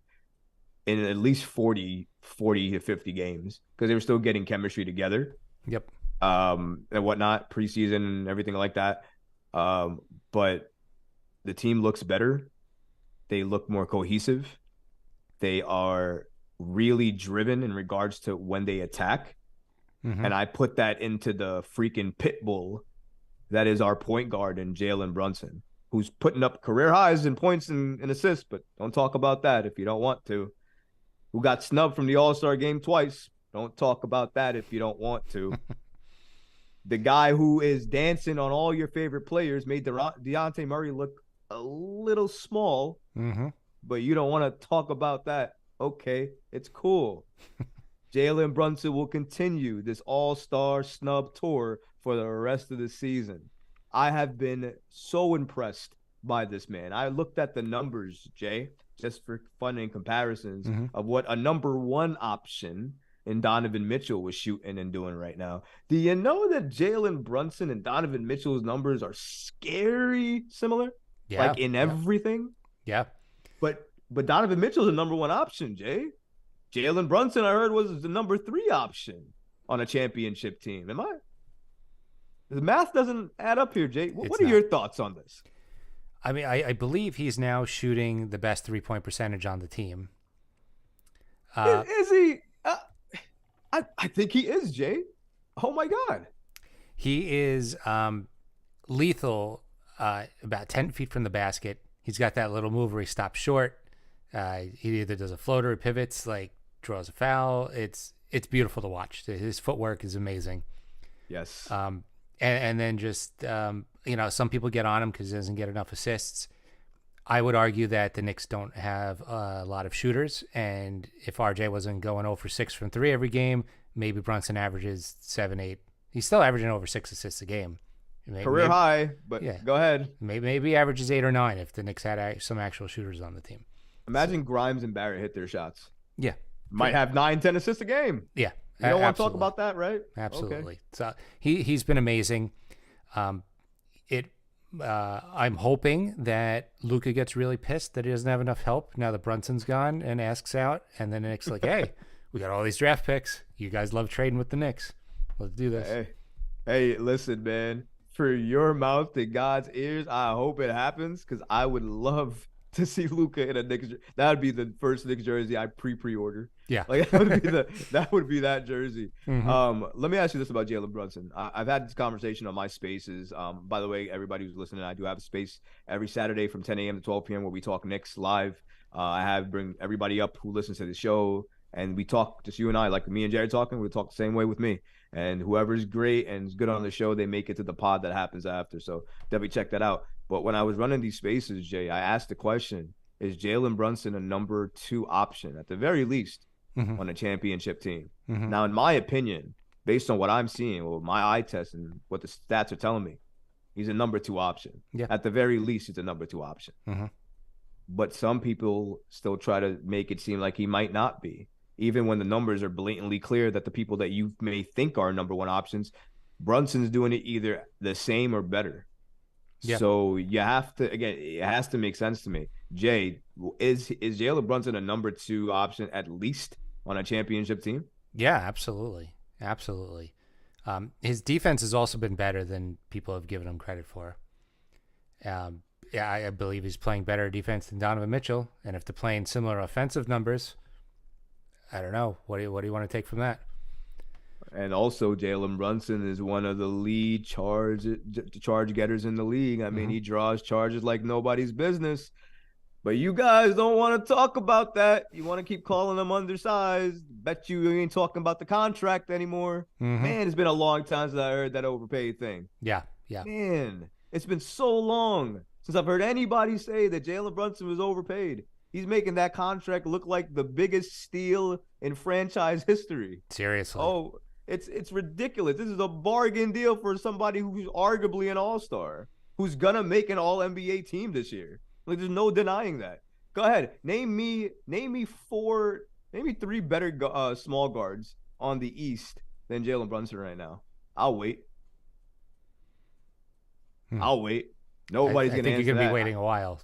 in at least 40 to 50 games because they were still getting chemistry together. Yep. And whatnot, preseason and everything like that. But the team looks better. They look more cohesive. They are really driven in regards to when they attack. Mm-hmm. And I put that into the freaking pit bull that is our point guard in Jalen Brunson, who's putting up career highs in points and assists, but don't talk about that if you don't want to. Who got snubbed from the All-Star game twice. Don't talk about that if you don't want to. The guy who is dancing on all your favorite players made Dejounte Murray look a little small, but you don't want to talk about that. Okay, it's cool. Jalen Brunson will continue this all-star snub tour for the rest of the season. I have been so impressed by this man. I looked at the numbers, Jay, just for fun and comparisons of what a number one option in Donovan Mitchell was shooting and doing right now. Do you know that Jalen Brunson and Donovan Mitchell's numbers are scary similar? Yeah. Like in everything? Yeah. But Donovan Mitchell's a number one option, Jay. Jalen Brunson, I heard, was the number 3 option on a championship team. The math doesn't add up here, Jay. What are your thoughts on this? I mean, I believe he's now shooting the best 3-point percentage on the team. Is he? I think he is, Jay. Oh, my God. He is lethal about 10 feet from the basket. He's got that little move where he stops short. He either does a floater or pivots, like draws a foul. It's beautiful to watch. His footwork is amazing. Yes. And then just, some people get on him because he doesn't get enough assists. I would argue that the Knicks don't have a lot of shooters. And if RJ wasn't going 0 for 6 from 3 every game, maybe Brunson averages 7, 8. He's still averaging over 6 assists a game. Career high, but yeah. Go ahead. Maybe averages 8 or 9 if the Knicks had some actual shooters on the team. Imagine Grimes and Barrett hit their shots. Yeah. Might have 9, 10 assists a game. Yeah. You don't want to talk about that, right? Absolutely. Okay. So he's been amazing. I'm hoping that Luka gets really pissed that he doesn't have enough help now that Brunson's gone and asks out, and then the Knicks like, hey, we got all these draft picks. You guys love trading with the Knicks. Let's do this. Hey, listen, man. For your mouth to God's ears, I hope it happens because I would love to see Luka in a Knicks. That would be the first Knicks jersey I pre-order. Yeah, like that would be that jersey. Mm-hmm. Let me ask you this about Jalen Brunson. I've had this conversation on my spaces. By the way, everybody who's listening, I do have a space every Saturday from 10 a.m. to 12 p.m. where we talk Knicks live. I bring everybody up who listens to the show, and we talk, just you and I, like me and Jared talking. We talk the same way with me. And whoever's great and is good on the show, they make it to the pod that happens after. So definitely check that out. But when I was running these spaces, Jay, I asked the question, is Jalen Brunson a number 2 option at the very least on a championship team? Now, in my opinion, based on what I'm seeing, or my eye test and what the stats are telling me, he's a number 2 option. Yeah. At the very least, he's a number 2 option. But some people still try to make it seem like he might not be. Even when the numbers are blatantly clear that the people that you may think are number 1 options, Brunson's doing it either the same or better. Yeah. So you have to, again, it has to make sense to me. Jay, is Jalen Brunson a number 2 option at least on a championship team? Yeah, absolutely. Absolutely. His defense has also been better than people have given him credit for. I believe he's playing better defense than Donovan Mitchell. And if they're playing similar offensive numbers, I don't know. What do you want to take from that? And also, Jalen Brunson is one of the lead charge getters in the league. I mean, he draws charges like nobody's business. But you guys don't want to talk about that. You want to keep calling him undersized. Bet you ain't talking about the contract anymore. Man, it's been a long time since I heard that overpaid thing. Yeah. Man, it's been so long since I've heard anybody say that Jalen Brunson was overpaid. He's making that contract look like the biggest steal in franchise history. Seriously. Oh, it's ridiculous. This is a bargain deal for somebody who's arguably an all-star, who's going to make an all-NBA team this year. Like, there's no denying that. Go ahead. Name me 3 better small guards on the East than Jalen Brunson right now. I'll wait. Nobody's going to answer that. I think you're going to be waiting a while.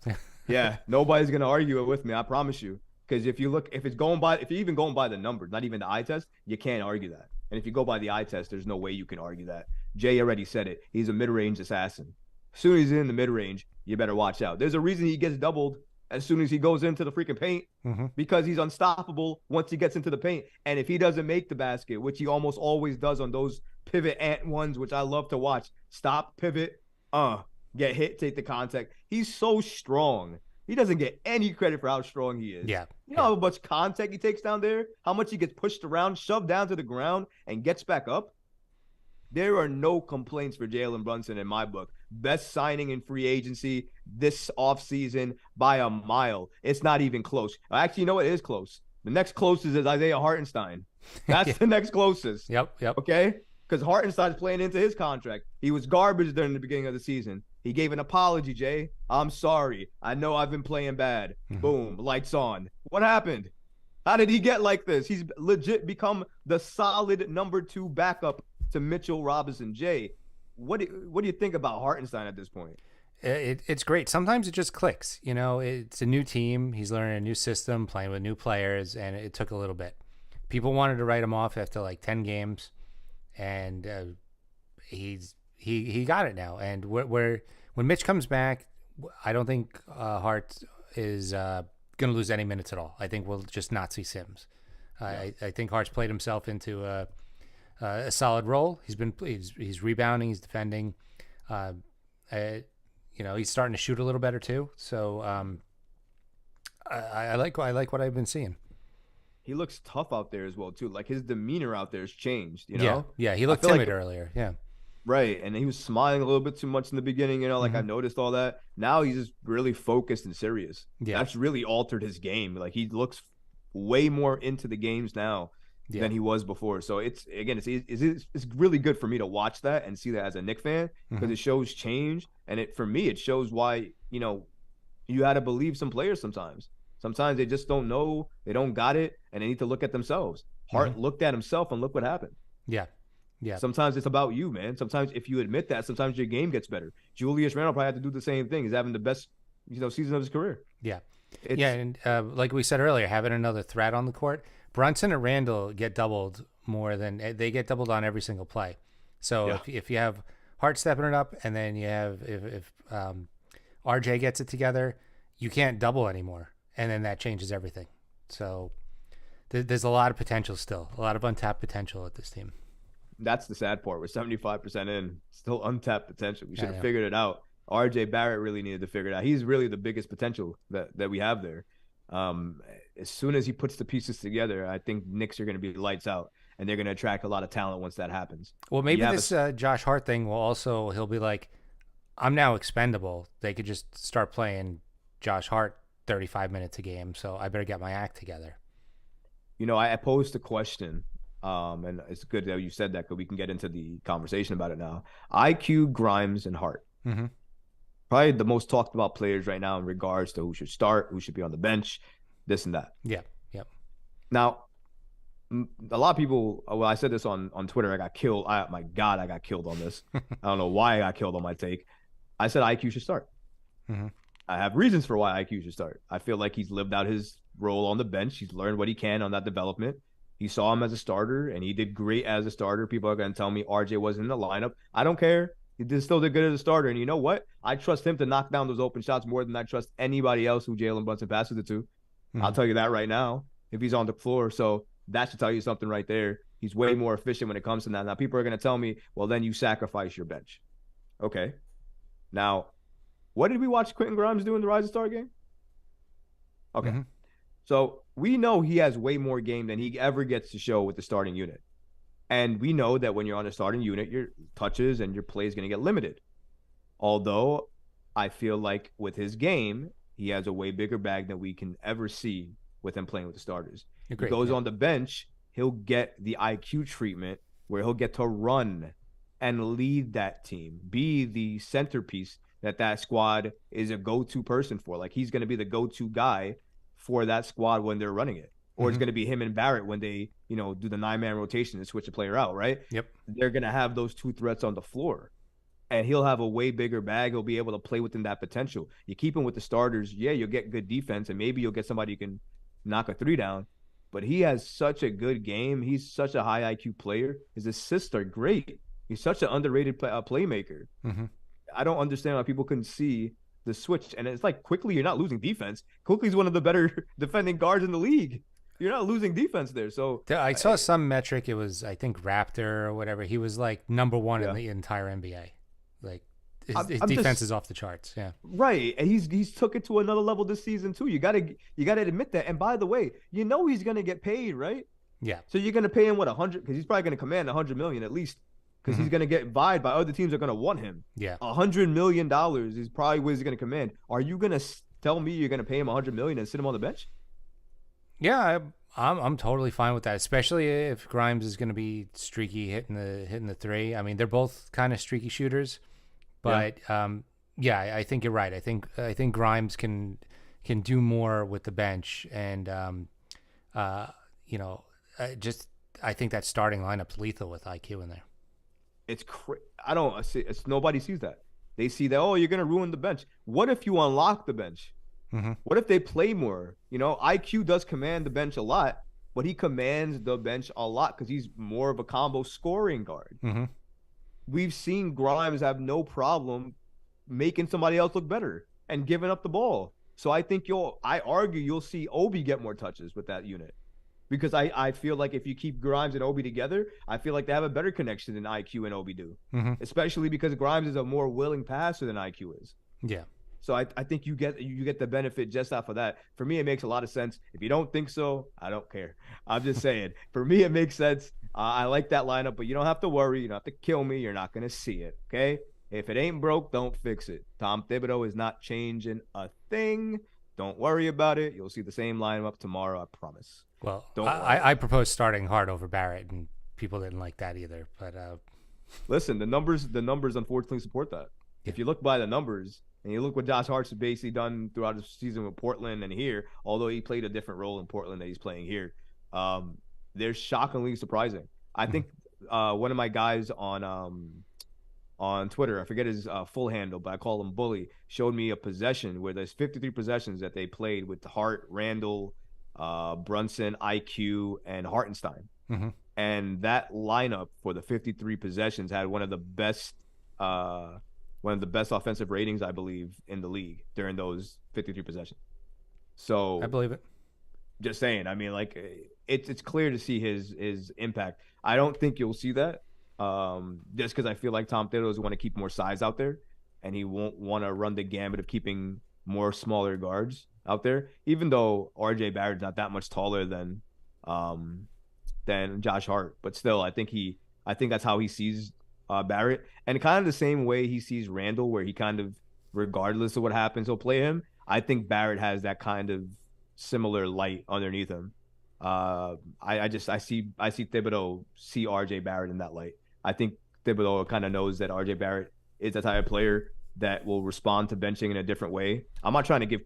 Yeah, nobody's going to argue it with me. I promise you. Because if you're even going by the numbers, not even the eye test, you can't argue that. And if you go by the eye test, there's no way you can argue that. Jay already said it. He's a mid-range assassin. As soon as he's in the mid-range, you better watch out. There's a reason he gets doubled as soon as he goes into the freaking paint, because he's unstoppable once he gets into the paint. And if he doesn't make the basket, which he almost always does on those pivot ant ones, which I love to watch, stop, pivot, get hit, take the contact. He's so strong. He doesn't get any credit for how strong he is. Yeah. You know how much contact he takes down there? How much he gets pushed around, shoved down to the ground, and gets back up? There are no complaints for Jalen Brunson in my book. Best signing in free agency this offseason by a mile. It's not even close. Actually, you know what? It is close. The next closest is Isaiah Hartenstein. That's the next closest. Yep. Okay? Because Hartenstein's playing into his contract. He was garbage during the beginning of the season. He gave an apology, Jay. I'm sorry. I know I've been playing bad. Boom. Lights on. What happened? How did he get like this? He's legit become the solid number 2 backup to Mitchell Robinson. Jay, what do you think about Hartenstein at this point? It's great. Sometimes it just clicks. You know, it's a new team. He's learning a new system, playing with new players, and it took a little bit. People wanted to write him off after like 10 games, and he got it now. And when Mitch comes back, I don't think Hart is going to lose any minutes at all. I think we'll just not see Sims. I think Hart's played himself into a solid role. He's rebounding, he's defending. Uh, uh, he's starting to shoot a little better too. So I like what I've been seeing. He looks tough out there as well too. Like his demeanor out there has changed. Yeah, yeah. He I looked feel like timid earlier. Yeah, right, and he was smiling a little bit too much in the beginning. Like I hmm noticed all that. Now he's just really focused and serious. yeah, That's really altered his game. Like he looks way more into the games now yeah. than he was before. So it's really good for me to watch that and see that as a Knicks fan because hmm it shows change, and it for me it shows why you had to believe some players sometimes. Sometimes they just don't know, they don't got it, and they need to look at themselves. hmm Hart looked at himself and look what happened. Yeah, yeah, Sometimes it's about you, man. Sometimes if you admit that, sometimes your game gets better. Julius Randle probably had to do the same thing. He's having the best, season of his career. yeah, yeah. It's And like we said earlier, having another threat on the court, Brunson and Randall get doubled more than they get doubled on every single play. So yeah, if you have Hart stepping it up, and then you have if RJ gets it together, you can't double anymore, and then that changes everything. So there's a lot of potential still, a lot of untapped potential at this team. that's the sad part. We're 75% in, still untapped potential. We should Yeah, have yeah. figured it out. RJ Barrett really needed to figure it out. He's really the biggest potential that we have there. Um, as soon as he puts the pieces together, I think Knicks are going to be lights out, and they're going to attract a lot of talent once that happens. Well, You maybe have a this Josh Hart thing will also he'll be like, I'm now expendable. They could just start playing Josh Hart 35 minutes a game, so I better get my act together. I posed a question, and it's good that you said that because we can get into the conversation about it now. IQ, Grimes, and Hart. Mm-hmm. Probably the most talked about players right now in regards to who should start, who should be on the bench, this and that. Yeah, yep. Now, a lot of people, well, I said this on Twitter. I got killed. My God, I got killed on this. I don't know why I got killed on my take. I said IQ should start. Mm-hmm. I have reasons for why IQ should start. I feel like he's lived out his role on the bench. He's learned what he can on that development. He saw him as a starter, and he did great as a starter. People are going to tell me RJ wasn't in the lineup. I don't care. Still did good as a starter. And you know what? I trust him to knock down those open shots more than I trust anybody else who Jalen Brunson passes it to. I'll Mm-hmm. tell you that right now if he's on the floor. So that should tell you something right there. He's way more efficient when it comes to that. Now, people are going to tell me, well, then you sacrifice your bench. Okay. Now, what did we watch Quentin Grimes do in the Rising Star game? Okay. Mm-hmm. So we know he has way more game than he ever gets to show with the starting unit. And we know that when you're on a starting unit, your touches and your play is going to get limited. Although I feel like with his game, he has a way bigger bag than we can ever see with him playing with the starters. He Agreed. goes Yeah. on the bench, he'll get the IQ treatment where he'll get to run and lead that team, be the centerpiece that squad is a go-to person for. Like he's going to be the go-to guy for that squad when they're running it. Or it's Mm-hmm. going to be him and Barrett when they, do the 9-man rotation and switch a player out, right? Yep. They're going to have those two threats on the floor. And he'll have a way bigger bag. He'll be able to play within that potential. You keep him with the starters, yeah, you'll get good defense, and maybe you'll get somebody who can knock a three down. But he has such a good game. He's such a high IQ player. His assists are great. He's such an underrated playmaker. Mm-hmm. I don't understand why people couldn't see the switch. And it's like quickly, you're not losing defense. Quickly's one of the better defending guards in the league. You're not losing defense there. So I saw some metric. It was, I think, Raptor or whatever. He was like number one in yeah, the entire NBA. Like his I'm defense just is off the charts. Yeah. right, and he's took it to another level this season too. You gotta admit that. And by the way, he's gonna get paid, right? Yeah. So you're gonna pay him what 100 because he's probably gonna command 100 million at least because Mm-hmm. he's gonna get vied by other teams that are gonna want him. Yeah. $100 million is probably what he's gonna command. Are you gonna tell me you're gonna pay him 100 million and sit him on the bench? Yeah. I'm totally fine with that, especially if Grimes is going to be streaky hitting the three. I mean, they're both kind of streaky shooters, Yeah. but yeah, I think you're right. I think Grimes can do more with the bench, and just I think that starting lineup's lethal with IQ in there. I don't see. Nobody sees that. They see that. Oh, you're gonna ruin the bench. What if you unlock the bench? Mm-hmm. What if they play more? IQ does command the bench a lot, but he commands the bench a lot because he's more of a combo scoring guard. Mm-hmm. We've seen Grimes have no problem making somebody else look better and giving up the ball. So I argue you'll see Obi get more touches with that unit. because I feel like if you keep Grimes and Obi together, I feel like they have a better connection than IQ and Obi do, Mm-hmm. especially because Grimes is a more willing passer than IQ is. Yeah. So I think you get the benefit just off of that. For me, it makes a lot of sense. If you don't think so, I don't care. I'm just saying. For me, it makes sense. I like that lineup, but you don't have to worry. You don't have to kill me. You're not gonna see it. Okay. If it ain't broke, don't fix it. Tom Thibodeau is not changing a thing. Don't worry about it. You'll see the same lineup tomorrow. I promise. Well, Don't worry. I proposed starting Hart over Barrett, and people didn't like that either. But Listen, the numbers unfortunately support that. yeah. If you look by the numbers and you look what Josh Hart's basically done throughout the season with Portland and here, although he played a different role in Portland that he's playing here, they're shockingly surprising. I Mhm. think one of my guys on Twitter, I forget his full handle, but I call him Bully, showed me a possession where there's 53 possessions that they played with Hart, Randall, Brunson, IQ, and Hartenstein. Mhm. And that lineup for the 53 possessions had uh one of the best offensive ratings, I believe, in the league during those 53 possessions. I So believe it. just saying, I mean, like it's clear to see his impact. I don't think you'll see that, just because I feel like Tom Thibodeau want to keep more size out there, and he won't want to run the gambit of keeping more smaller guards out there. Even though RJ Barrett's not that much taller um than Josh Hart, but still, I think that's how he sees Barrett, and kind of the same way he sees Randall, where he kind of, regardless of what happens, he'll play him. I think Barrett has that kind of similar light underneath him. I see Thibodeau see RJ Barrett in that light. I think Thibodeau kind of knows that RJ Barrett is the type of player that will respond to benching in a different way. I'm not trying to give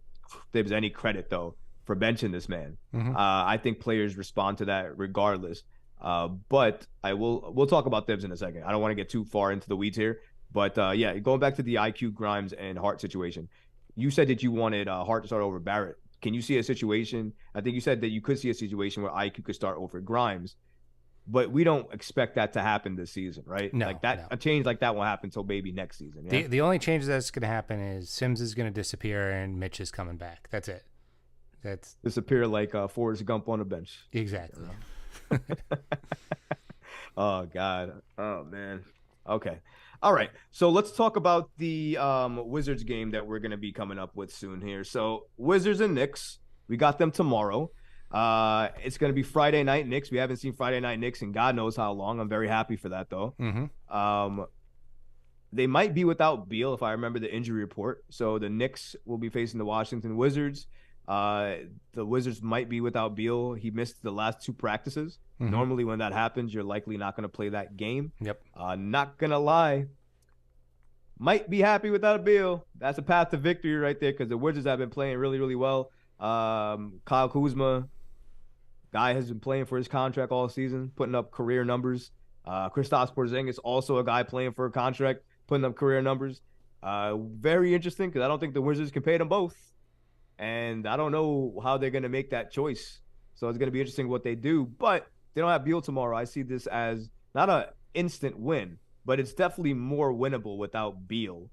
Thibs any credit though for benching this man. Mhm. I think players respond to that regardless. But we'll talk about Thibs in a second. I don't want to get too far into the weeds here. But yeah, going back to the IQ Grimes and Hart situation, you said that you wanted Hart to start over Barrett. Can you see a situation? I think you said that you could see a situation where IQ could start over Grimes, but we don't expect that to happen this season, right? No, Like that, no. a change like that will happen until maybe next season. Yeah. The only change that's going to happen is Sims is going to disappear and Mitch is coming back. That's it. That's Disappear like Forrest Gump on a bench. exactly. Oh God. Oh man. Okay. All right. So let's talk about the Wizards game that we're gonna be coming up with soon here. So Wizards and Knicks, we got them tomorrow. It's gonna be Friday night Knicks. We haven't seen Friday night Knicks in God knows how long. I'm very happy for that though. Mm-hmm. They might be without Beal if I remember the injury report. So the Knicks will be facing the Washington Wizards. The Wizards might be without Beal. He missed the last two practices. Mm-hmm. Normally, when that happens, you're likely not going to play that game. Yep. Not gonna lie, might be happy without Beal. That's a path to victory right there because the Wizards have been playing really, really well. Kyle Kuzma, guy has been playing for his contract all season, putting up career numbers. Kristaps Porzingis, also a guy playing for a contract, putting up career numbers. Very interesting because I don't think the Wizards can pay them both. And I don't know how they're going to make that choice. So it's going to be interesting what they do. But they don't have Beal tomorrow. I see this as not an instant win, but it's definitely more winnable without Beal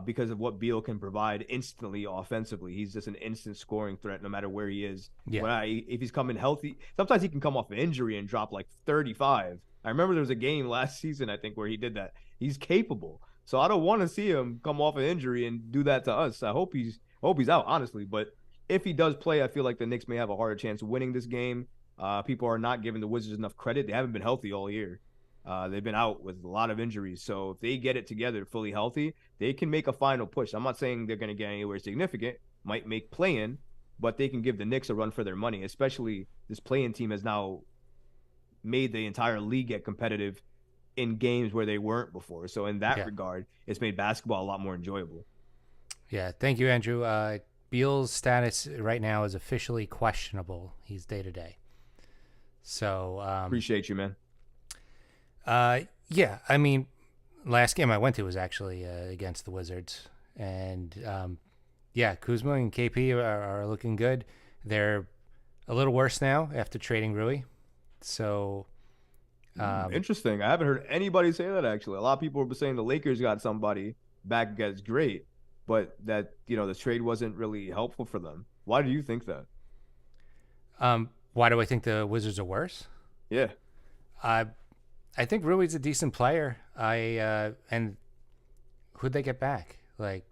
because of what Beal can provide instantly offensively. He's just an instant scoring threat no matter where he is. Yeah. If he's coming healthy, sometimes he can come off an injury and drop like 35. I remember there was a game last season, I think, where he did that. He's capable. So I don't want to see him come off an injury and do that to us. I hope he's out, honestly. But if he does play, I feel like the Knicks may have a harder chance of winning this game. People are not giving the Wizards enough credit. They haven't been healthy all year. They've been out with a lot of injuries. So if they get it together fully healthy, they can make a final push. I'm not saying they're going to get anywhere significant, might make play-in, but they can give the Knicks a run for their money, especially this play-in team has now made the entire league get competitive in games where they weren't before. So in that regard, it's made basketball a lot more enjoyable. Yeah, thank you, Andrew. Beal's status right now is officially questionable. He's day to day. So appreciate you, man. Yeah, I mean, last game I went to was actually against the Wizards, and yeah, Kuzma and KP are looking good. They're a little worse now after trading Rui. So interesting. I haven't heard anybody say that actually. A lot of people were saying the Lakers got somebody back that's great, but that the trade wasn't really helpful for them. Why do you think that? Why do I think the Wizards are worse? Yeah. I I think Rui's a decent player. And who'd they get back? Like,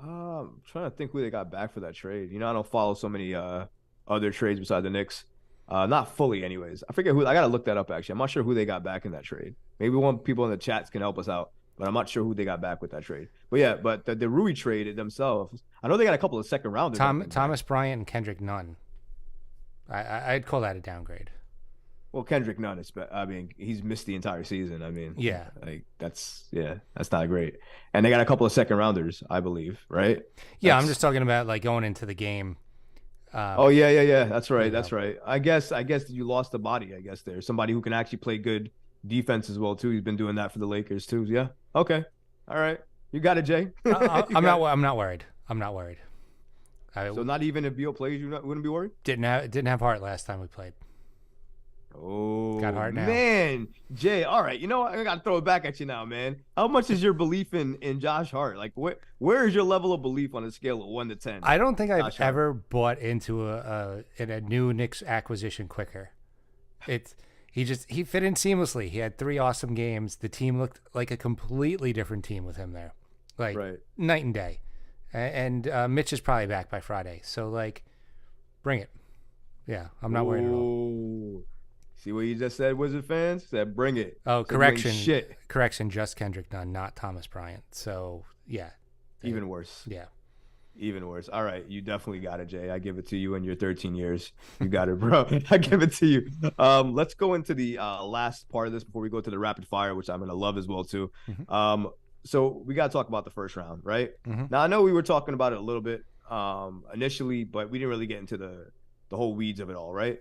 I'm trying to think who they got back for that trade. I don't follow so many other trades besides the Knicks. Not fully, anyways. I forget who. I gotta look that up actually. I'm not sure who they got back in that trade. Maybe one people in the chats can help us out, but I'm not sure who they got back with that trade. But yeah, but the Rui trade themselves, I know they got a couple of second rounders. Thomas Bryant and Kendrick Nunn. I'd call that a downgrade. Well, Kendrick Nunn is. I mean, he's missed the entire season. I mean, Yeah. like that's not great. And they got a couple of second rounders, I believe, right? Yeah, That's, I'm just talking about like going into the game. Oh yeah. That's right. You That's know. right. I guess you lost the body. I guess there's somebody who can actually play good defense as well too. He's been doing that for the Lakers too. Yeah. Okay. All right. You got it, Jay. I'm not. I'm not worried. I'm not worried. I So not even if Beal plays, wouldn't be worried. didn't have heart last time we played. Oh, Got heart now. man, Jay. All right, you know what? I gotta throw it back at you now, man. How much is your belief in Josh Hart? Like, where is your level of belief on a scale of 1 to 10? I don't think I've Josh Hart. ever bought into a new Knicks acquisition quicker. He fit in seamlessly. He had 3 awesome games. The team looked like a completely different team with him there, like Right. night and day. And Mitch is probably back by Friday, so like, bring it. Yeah, I'm not worried at all. Ooh. See what you just said, Wizard fans? Said bring it. Oh, Said you ain't correction. Shit. Correction. Just Kendrick Nunn, not Thomas Bryant. So yeah, Even worse. yeah. Even worse. All right, you definitely got it, Jay. I give it to you in your 13 years. You got it, bro. I give it to you. Let's go into the last part of this before we go to the rapid fire, which I'm gonna love as well too. So we gotta talk about the first round, right? Now I know we were talking about it a little bit initially, but we didn't really get into the whole weeds of it all, right?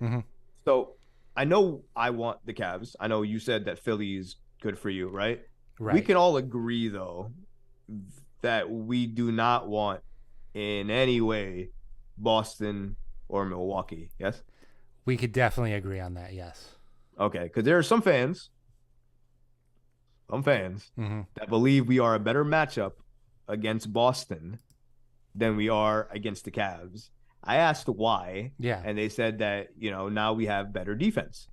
So I know I want the Cavs. I know you said that Philly is good for you, right? Right. We can all agree though that we do not want in any way Boston or Milwaukee. Yes. We could definitely agree on that. Yes. Okay, because there are some fans that believe we are a better matchup against Boston than we are against the Cavs. I asked why, Yeah. and they said that now we have better defense.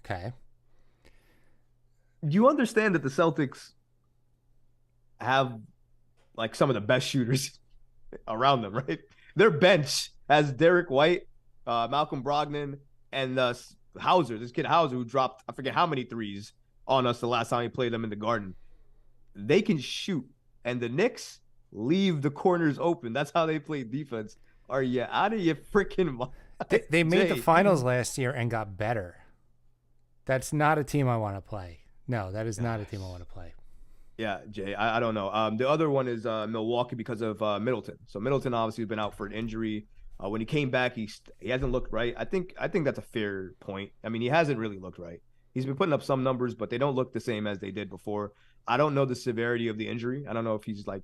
Okay. You understand that the Celtics have like some of the best shooters around them, right? Their bench has Derek White, Malcolm Brogdon, and Hauser. This kid Hauser who dropped I forget how many threes on us the last time we played them in the Garden. They can shoot, and the Knicks leave the corners open. That's how they play defense. Are you out of your freaking mind? They made the Jay. finals last year and got better. That's not a team I want to play. No, that is not a team I want to play. Yeah, Jay, I don't know. The other one is Milwaukee because of Middleton. So Middleton obviously has been out for an injury. When he came back, he hasn't looked right. I think that's a fair point. I mean, he hasn't really looked right. He's been putting up some numbers, but they don't look the same as they did before. I don't know the severity of the injury. I don't know if he's like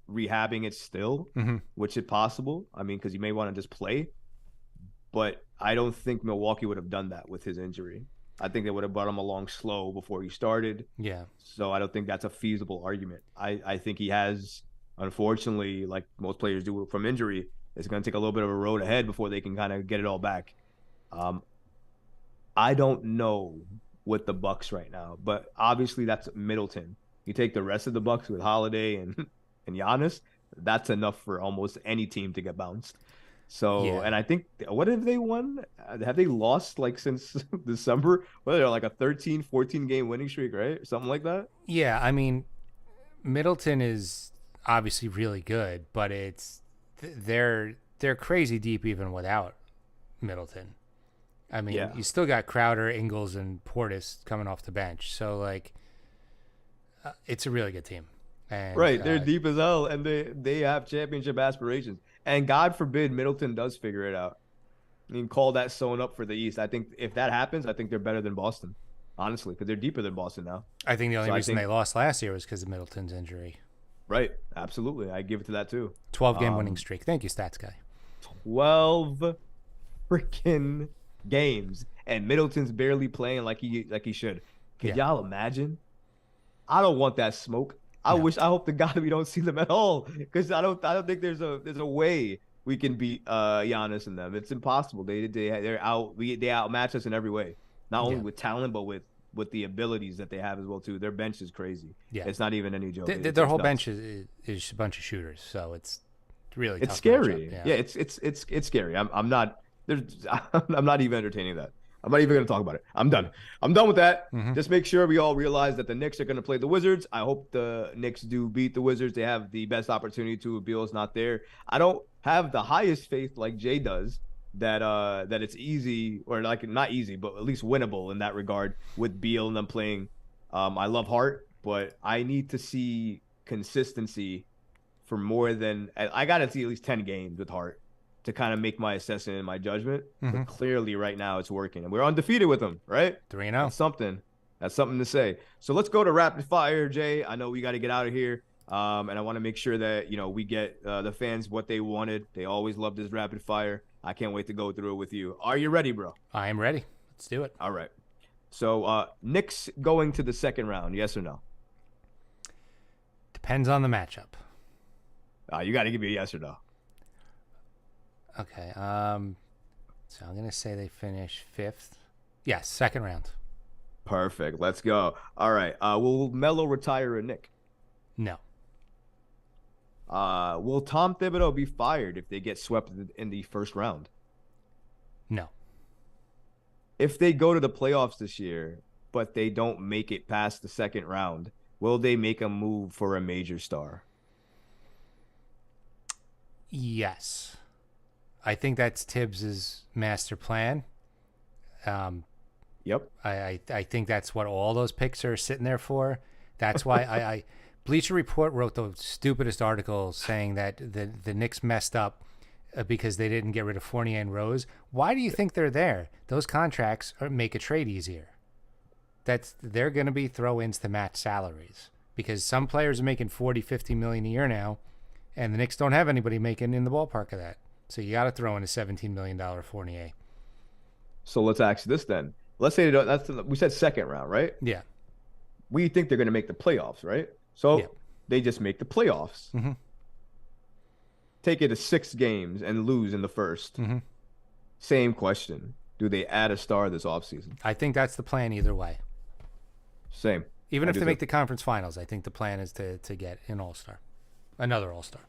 rehabbing it still, which is possible. I mean, because he may want to just play. But I don't think Milwaukee would have done that with his injury. I think they would have brought him along slow before he started. Yeah. So I don't think that's a feasible argument. I think he has, unfortunately, like most players do from injury, it's going to take a little bit of a road ahead before they can kind of get it all back. I don't know with the Bucks right now, but obviously that's Middleton. You take the rest of the Bucks with Holiday and Giannis, that's enough for almost any team to get bounced. So, Yeah. and I think, what have they won? Have they lost like since December? Well, they're like a 13, 14 game winning streak, right? Something like that. Yeah, I mean, Middleton is obviously really good, but they're crazy deep even without Middleton. I mean, Yeah. you still got Crowder, Ingles, and Portis coming off the bench, so like, it's a really good team. And, Right, they're deep as hell, and they have championship aspirations. And God forbid Middleton does figure it out. I mean, call that sewn up for the East. I think if that happens, I think they're better than Boston, honestly, because they're deeper than Boston now. I think the only So I reason think- they lost last year was because of Middleton's injury. Right, absolutely. I give it to that too. 12-game winning streak. Thank you, stats guy. 12 freaking games, and Middleton's barely playing like he should. Can Yeah. y'all imagine? I don't want that smoke. I hope to God we don't see them at all, because I don't think there's a way we can beat Giannis and them. It's impossible. They outmatch us in every way, not only Yeah. with talent but with the abilities that they have as well too. Their bench is crazy. Yeah. It's not even any joke. Their It's whole nuts. bench is a bunch of shooters, so it's really It's tough matchup. scary. Yeah. Yeah, it's scary. I'm not there's I'm not even entertaining that. I'm not even going to talk about it. I'm done. I'm done with that. Mm-hmm. Just make sure we all realize that the Knicks are going to play the Wizards. I hope the Knicks do beat the Wizards. They have the best opportunity to. Beal's not there. I don't have the highest faith like Jay does that it's easy, or like not easy, but at least winnable in that regard with Beal and them playing. I love Hart, but I need to see consistency for more than I got to see at least 10 games with Hart to kind of make my assessment and my judgment. Mm-hmm. But clearly right now it's working. And we're undefeated with them, right? 3-0. That's something. That's something to say. So let's go to rapid fire, Jay. I know we got to get out of here. And I want to make sure that, we get the fans what they wanted. They always love this rapid fire. I can't wait to go through it with you. Are you ready, bro? I am ready. Let's do it. All right. So Knicks going to the second round, yes or no? Depends on the matchup. You got to give me a yes or no. Okay. So I'm gonna say they finish 5th. Yes, second round. Perfect. Let's go. All right. Will Melo retire a Knick? No. Will Tom Thibodeau be fired if they get swept in the first round? No. If they go to the playoffs this year, but they don't make it past the second round, will they make a move for a major star? Yes. I think that's Tibbs's master plan. Yep. I think that's what all those picks are sitting there for. That's why I Bleacher Report wrote the stupidest article saying that the Knicks messed up because they didn't get rid of Fournier and Rose. Why do you think they're there? Those contracts make a trade easier. They're going to be throw-ins to match salaries because some players are making 40, 50 million a year now, and the Knicks don't have anybody making in the ballpark of that. So you got to throw in a $17 million Fournier. So let's ask this then. Let's say we said second round, right? Yeah. We think they're going to make the playoffs, right? So Yeah. they just make the playoffs. Mm-hmm. Take it to 6 games and lose in the first. Mm-hmm. Same question. Do they add a star this offseason? I think that's the plan either way. Same. Even I if do they too. make the conference finals, I think the plan is to get an all-star. Another all-star.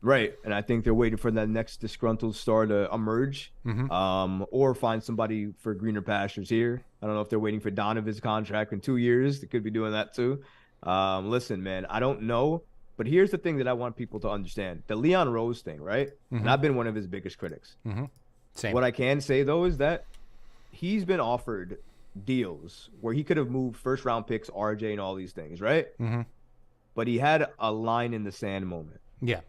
Right. And I think they're waiting for that next disgruntled star to emerge, or find somebody for greener pastures here. I don't know if they're waiting for Donovan's contract in 2 years. They could be doing that too. Listen, man, I don't know. But here's the thing that I want people to understand. The Leon Rose thing, right? And I've been one of his biggest critics. Same. What I can say, though, is that he's been offered deals where he could have moved first-round picks, RJ, and all these things, right? But he had a line in the sand moment. Yeah.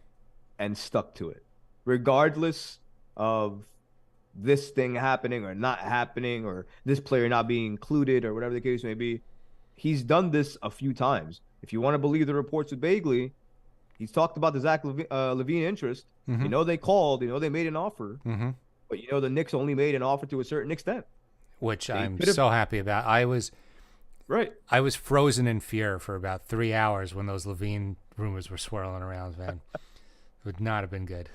And stuck to it, regardless of this thing happening or not happening, or this player not being included, or whatever the case may be. He's done this a few times. If you want to believe the reports with Bagley, he's talked about the Zach Levine interest. They called. They made an offer. But the Knicks only made an offer to a certain extent, which I'm so happy about. I was frozen in fear for about 3 hours when those Levine rumors were swirling around, man. Would not have been good.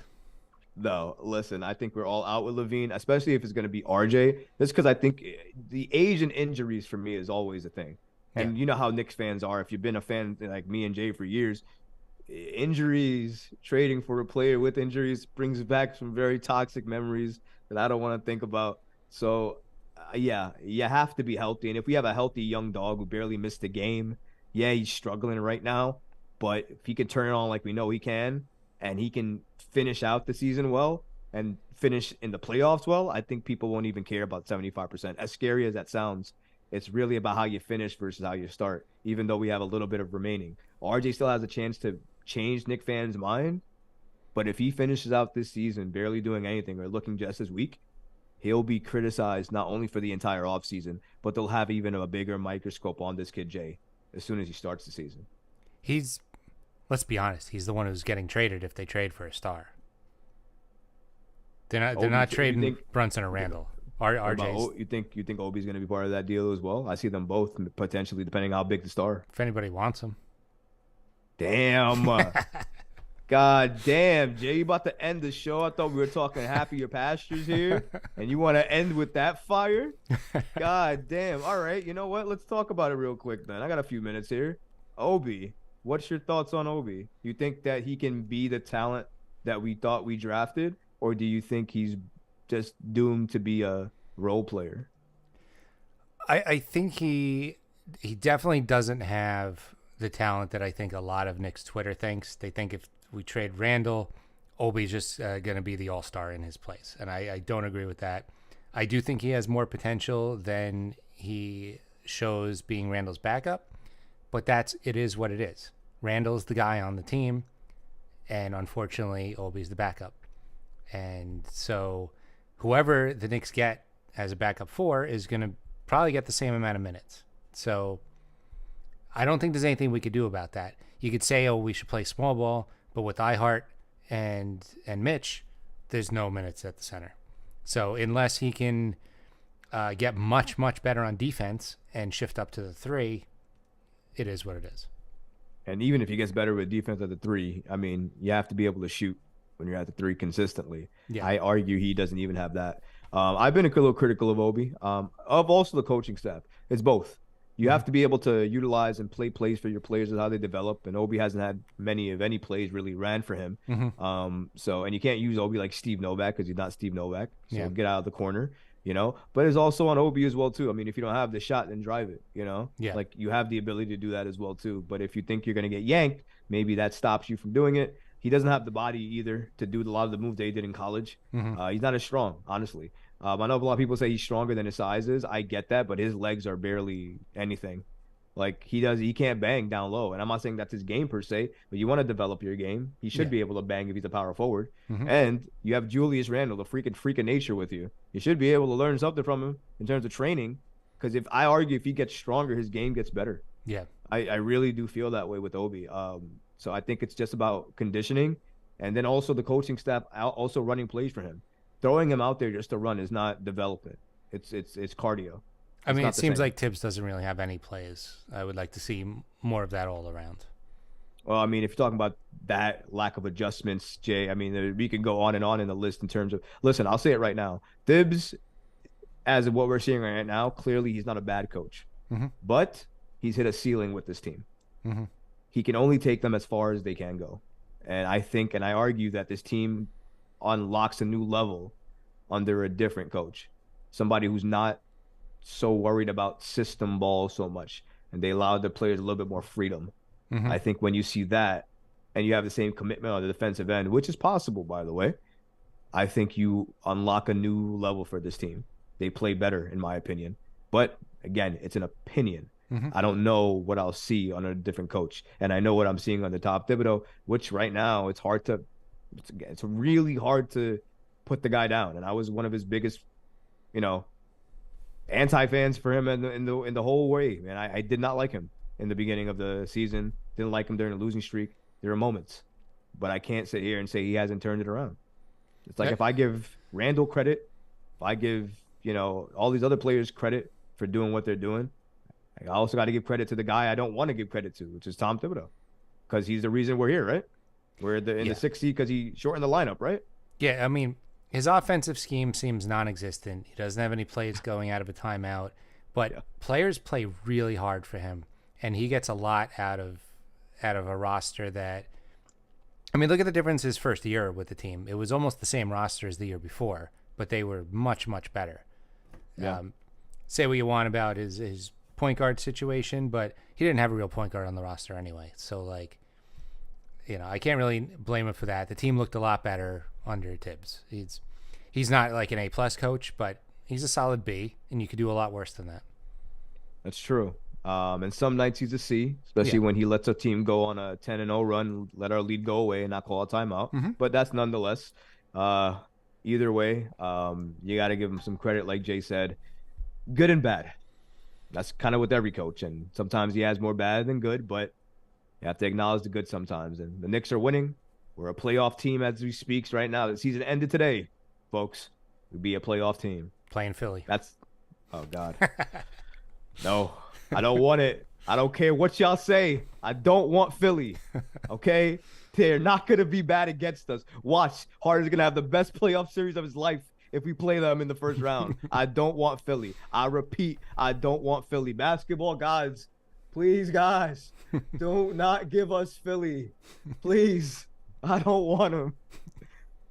No, listen, I think we're all out with Levine, especially if it's going to be RJ. Just because I think the age and injuries for me is always a thing. And you know how Knicks fans are. If you've been a fan like me and Jay for years, injuries, trading for a player with injuries brings back some very toxic memories that I don't want to think about. So, yeah, you have to be healthy. And if we have a healthy young dog who barely missed a game, yeah, he's struggling right now. But if he can turn it on like we know he can, and he can finish out the season well and finish in the playoffs well, I think people won't even care about 75%. As scary as that sounds, it's really about how you finish versus how you start, even though we have a little bit of remaining. RJ still has a chance to change Knick fans' mind, but if he finishes out this season barely doing anything or looking just as weak, he'll be criticized not only for the entire offseason, but they'll have even a bigger microscope on this kid, Jay, as soon as he starts the season. Let's be honest. He's the one who's getting traded if they trade for a star. They're not trading Brunson or Randall. RJ. You think Obi's going to be part of that deal as well? I see them both potentially, depending how big the star. If anybody wants him. Damn. God damn, Jay, you about to end the show? I thought we were talking happier pastures here, and you want to end with that fire? God damn. All right, you know what? Let's talk about it real quick then. I got a few minutes here. Obi, what's your thoughts on Obi? You think that he can be the talent that we thought we drafted, or do you think he's just doomed to be a role player? I think he definitely doesn't have the talent that I think a lot of Knicks Twitter thinks. They think if we trade Randall, Obi's just going to be the all-star in his place. And I don't agree with that. I do think he has more potential than he shows being Randall's backup, but it is what it is. Randall's the guy on the team, and unfortunately, Obi's the backup. And so whoever the Knicks get as a backup for is going to probably get the same amount of minutes. So I don't think there's anything we could do about that. You could say, oh, we should play small ball, but with iHeart and Mitch, there's no minutes at the center. So unless he can get much, much better on defense and shift up to the 3, it is what it is. And even if he gets better with defense at the 3, I mean, you have to be able to shoot when you're at the 3 consistently. Yeah. I argue he doesn't even have that. I've been a little critical of Obi, of also the coaching staff. It's both. You have to be able to utilize and play plays for your players and how they develop. And Obi hasn't had many of any plays really ran for him. So, and you can't use Obi like Steve Novak because he's not Steve Novak. So get out of the corner, you know. But it's also on Obi as well too. I mean, if you don't have the shot, then drive it, you know. Yeah. Like you have the ability to do that as well too. But if you think you're gonna get yanked, maybe that stops you from doing it. He doesn't have the body either to do a lot of the moves that he did in college. He's not as strong, honestly. I know a lot of people say he's stronger than his size is. I get that, but his legs are barely anything. Like he can't bang down low. And I'm not saying that's his game per se, but you want to develop your game. He should be able to bang if he's a power forward. And you have Julius Randle, the freak of nature with you. You should be able to learn something from him in terms of training. Because if he gets stronger, his game gets better. Yeah. I really do feel that way with Obi. So I think it's just about conditioning, and then also the coaching staff also running plays for him. Throwing him out there just to run is not development. It's cardio. I mean, it seems like Tibbs doesn't really have any plays. I would like to see more of that all around. Well, I mean, if you're talking about that lack of adjustments, Jay, I mean, we can go on in the list in terms of, listen, I'll say it right now. Tibbs, as of what we're seeing right now, clearly he's not a bad coach, but he's hit a ceiling with this team. He can only take them as far as they can go. And I think, and I argue that this team unlocks a new level under a different coach, somebody who's not so worried about system ball so much, and they allow their players a little bit more freedom. I think when you see that and you have the same commitment on the defensive end, which is possible, by the way, I think you unlock a new level for this team. They play better, in my opinion. But again, it's an opinion. I don't know what I'll see on a different coach. And I know what I'm seeing on the top Thibodeau, which right now it's really hard to put the guy down. And I was one of his biggest, anti-fans for him in the whole way. And I did not like him in the beginning of the season. Didn't like him during the losing streak. There are moments. But I can't sit here and say he hasn't turned it around. It's like if I give Randall credit, if I give, all these other players credit for doing what they're doing, I also got to give credit to the guy I don't want to give credit to, which is Tom Thibodeau, because he's the reason we're here, right? We're in the 6th seed because he shortened the lineup, right? Yeah, I mean, his offensive scheme seems non-existent. He doesn't have any plays going out of a timeout, but players play really hard for him, and he gets a lot out of a roster that. I mean, look at the difference his first year with the team. It was almost the same roster as the year before, but they were much, much better. Yeah. Say what you want about his point guard situation, but he didn't have a real point guard on the roster anyway. So, I can't really blame him for that. The team looked a lot better under Tibbs. He's not like an A+ coach, but he's a solid B, and you could do a lot worse than that. That's true. And some nights he's a C, especially when he lets a team go on a 10-0 run, let our lead go away and not call a timeout. But that's nonetheless, either way, you got to give him some credit, like Jay said, good and bad. That's kind of with every coach, and sometimes he has more bad than good, but you have to acknowledge the good sometimes. And the Knicks are winning. We're a playoff team as we speak right now. The season ended today, folks. We'd be a playoff team. Playing Philly. Oh, God. No, I don't want it. I don't care what y'all say. I don't want Philly, okay? They're not going to be bad against us. Watch, Harden's going to have the best playoff series of his life if we play them in the first round. I don't want Philly. I repeat, I don't want Philly. Basketball gods, please, guys, do not give us Philly. Please. I don't want them.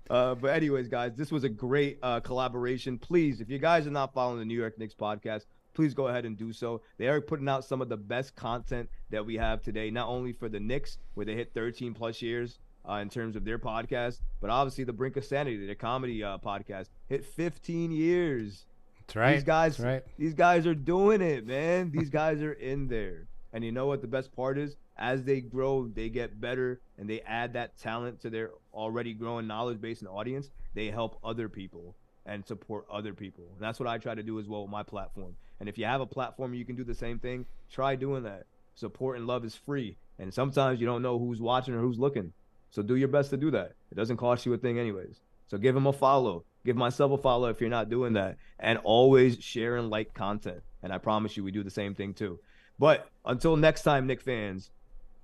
But anyways, guys, this was a great collaboration. Please, if you guys are not following the New York Knicks podcast, please go ahead and do so. They are putting out some of the best content that we have today, not only for the Knicks, where they hit 13 plus years in terms of their podcast, but obviously the Brink of Sanity, the comedy podcast, hit 15 years. That's right. These guys are doing it, man. These guys are in there. And you know what the best part is? As they grow, they get better, and they add that talent to their already growing knowledge base and audience. They help other people and support other people. And that's what I try to do as well with my platform. And if you have a platform you can do the same thing, try doing that. Support and love is free. And sometimes you don't know who's watching or who's looking. So do your best to do that. It doesn't cost you a thing anyways. So give them a follow. Give myself a follow if you're not doing that. And always share and like content. And I promise you we do the same thing too. But until next time, Knicks fans,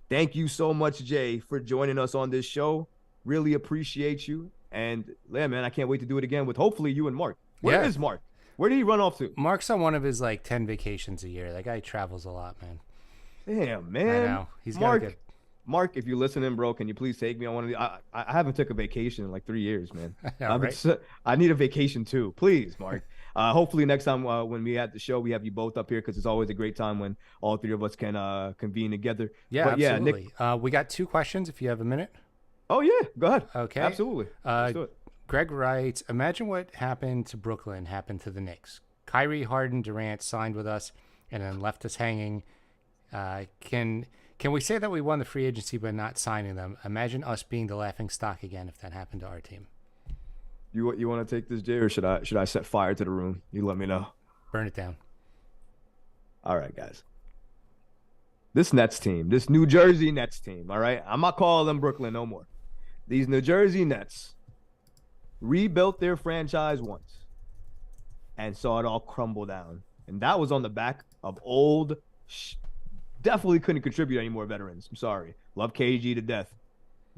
thank you so much, Jay, for joining us on this show. Really appreciate you. And yeah, man, I can't wait to do it again with hopefully you and Mark. Where is Mark? Where did he run off to? Mark's on one of his like 10 vacations a year. That guy travels a lot, man. Damn, man. I know. He's got Mark, if you're listening, bro, can you please take me on one of the? I haven't took a vacation in like 3 years, man. know, right? I need a vacation too, please, Mark. Hopefully next time when we at the show, we have you both up here because it's always a great time when all three of us can convene together. Yeah, but, absolutely. Yeah, Nick, we got 2 questions if you have a minute. Oh yeah, go ahead. Okay, absolutely. Let's do it. Greg writes, imagine what happened to Brooklyn happened to the Knicks. Kyrie, Harden, Durant signed with us and then left us hanging. Can we say that we won the free agency by not signing them? Imagine us being the laughing stock again if that happened to our team. You want to take this, Jay, or should I set fire to the room? You let me know. Burn it down. All right, guys. This Nets team, this New Jersey Nets team, all right? I'm not calling them Brooklyn no more. These New Jersey Nets rebuilt their franchise once and saw it all crumble down. And that was on the back of old, definitely couldn't contribute any more veterans. I'm sorry. Love KG to death.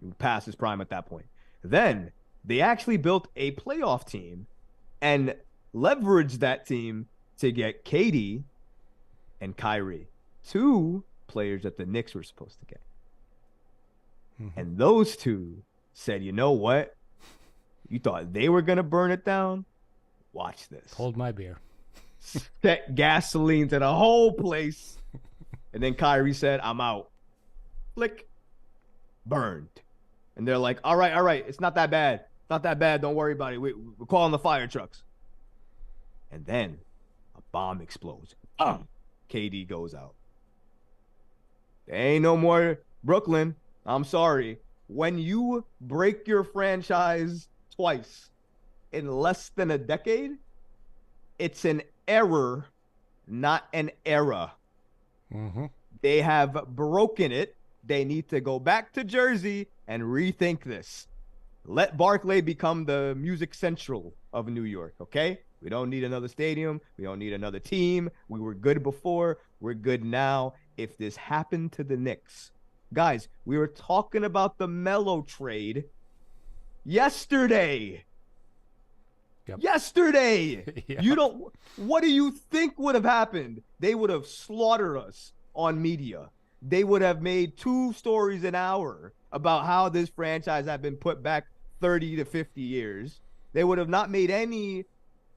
He passed his prime at that point. Then they actually built a playoff team and leveraged that team to get KD and Kyrie, 2 players that the Knicks were supposed to get. Mm-hmm. And those 2 said, you know what? You thought they were going to burn it down? Watch this. Hold my beer. Set gasoline to the whole place. And then Kyrie said, I'm out. Flick. Burned. And they're like, all right. It's not that bad. It's not that bad. Don't worry about it. We're calling the fire trucks. And then a bomb explodes. KD goes out. There ain't no more Brooklyn. I'm sorry. When you break your franchise twice in less than a decade, it's an error, not an era. Mm-hmm. They have broken it. They need to go back to Jersey and rethink this. Let Barclay become the music central of New York, okay? We don't need another stadium. We don't need another team. We were good before. We're good now. If this happened to the Knicks, guys, we were talking about the Melo trade yesterday. Yep. Yesterday. Yeah. What do you think would have happened? They would have slaughtered us on media. They would have made 2 stories an hour about how this franchise had been put back 30 to 50 years. They would have not made any,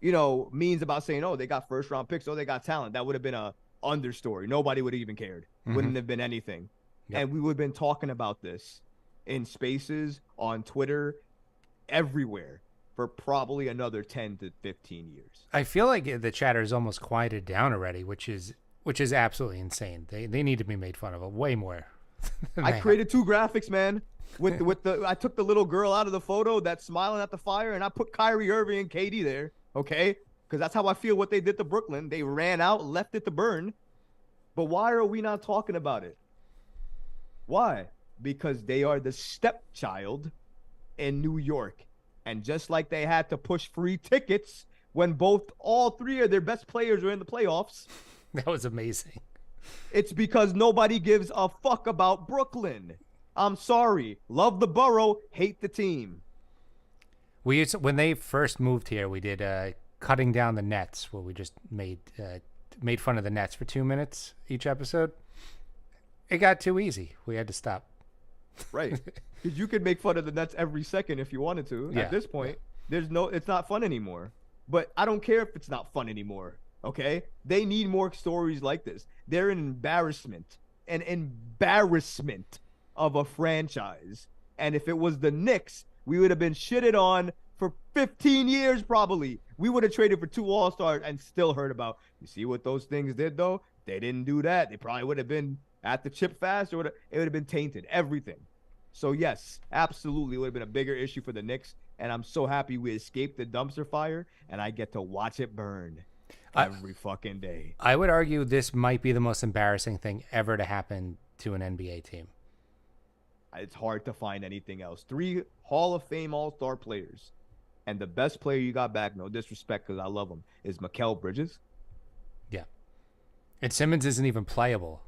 means about saying, oh, they got first round picks. Oh, they got talent. That would have been a understory. Nobody would have even cared. Mm-hmm. Wouldn't have been anything. Yep. And we would have been talking about this in spaces, on Twitter, everywhere for probably another 10 to 15 years. I feel like the chatter is almost quieted down already, which is absolutely insane. They need to be made fun of way more. I created 2 graphics, man. I took the little girl out of the photo that's smiling at the fire, and I put Kyrie Irving and KD there, okay? Because that's how I feel what they did to Brooklyn. They ran out, left it to burn. But why are we not talking about it? Why? Because they are the stepchild in New York. And just like they had to push free tickets when all 3 of their best players were in the playoffs. That was amazing. It's because nobody gives a fuck about Brooklyn. I'm sorry. Love the borough, hate the team. When they first moved here, we did cutting down the nets, where we just made fun of the nets for 2 minutes each episode. It got too easy. We had to stop. Right. Because you could make fun of the Nets every second if you wanted to. Yeah. At this point, it's not fun anymore. But I don't care if it's not fun anymore. Okay? They need more stories like this. They're an embarrassment of a franchise. And if it was the Knicks, we would have been shitted on for 15 years probably. We would have traded for 2 All-Stars and still heard about, you see what those things did though? They didn't do that. They probably would have been at the chip fast, or it would have been tainted, everything. So yes, absolutely, it would have been a bigger issue for the Knicks, and I'm so happy we escaped the dumpster fire, and I get to watch it burn every fucking day. I would argue this might be the most embarrassing thing ever to happen to an NBA team. It's hard to find anything else. 3 Hall of Fame All-Star players, and the best player you got back, no disrespect because I love him, is Mikal Bridges. Yeah. And Simmons isn't even playable.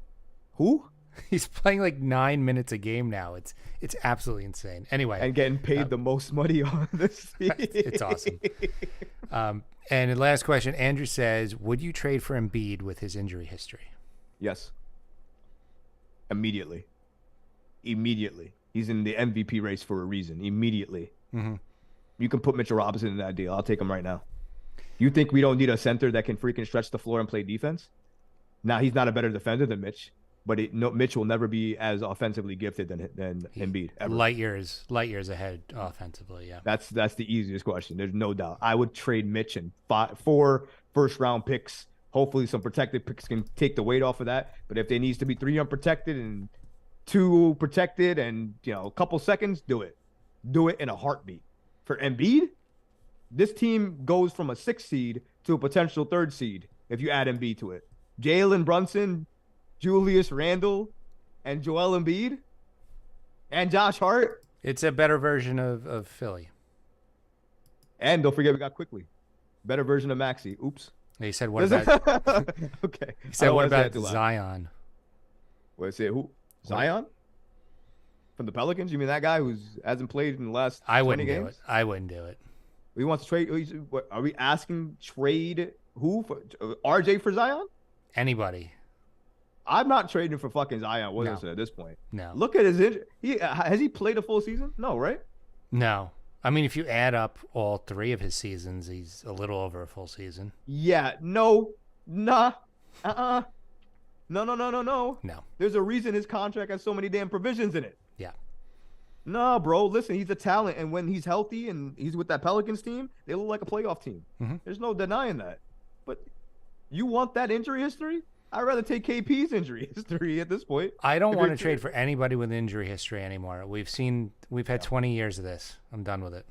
Who? He's playing like 9 minutes a game now. It's absolutely insane. Anyway, and getting paid the most money on this. It's awesome. And the last question, Andrew says, would you trade for Embiid with his injury history? Yes. Immediately. He's in the MVP race for a reason. Immediately. Mm-hmm. You can put Mitchell Robinson in that deal. I'll take him right now. You think we don't need a center that can freaking stretch the floor and play defense? Now, he's not a better defender than Mitch, but Mitch will never be as offensively gifted than Embiid ever. Light years ahead offensively, yeah. That's the easiest question. There's no doubt. I would trade Mitch and 4 first-round picks. Hopefully some protected picks can take the weight off of that. But if there needs to be 3 unprotected and 2 protected and, a couple seconds, do it. Do it in a heartbeat. For Embiid, this team goes from a 6th seed to a potential 3rd seed if you add Embiid to it. Jalen Brunson, Julius Randle, and Joel Embiid, and Josh Hart. It's a better version of Philly. And don't forget we got Quickly. Better version of Maxey. Oops. He said, what about... Okay. He said, what about Zion? What's it? Who? Zion? From the Pelicans? You mean that guy who hasn't played in the last 20 games? I wouldn't do it. We want to trade... What, are we asking trade who? For RJ for Zion? Anybody. I'm not trading for fucking Zion Williamson at this point. No. Look at his injury. Has he played a full season? No, right? No. I mean, if you add up all 3 of his seasons, he's a little over a full season. Yeah. No. Nah. No. No. There's a reason his contract has so many damn provisions in it. Yeah. No, bro. Listen, he's a talent, and when he's healthy and he's with that Pelicans team, they look like a playoff team. Mm-hmm. There's no denying that. But you want that injury history? I'd rather take KP's injury history at this point. I don't want to trade for anybody with injury history anymore. We've had 20 years of this. I'm done with it.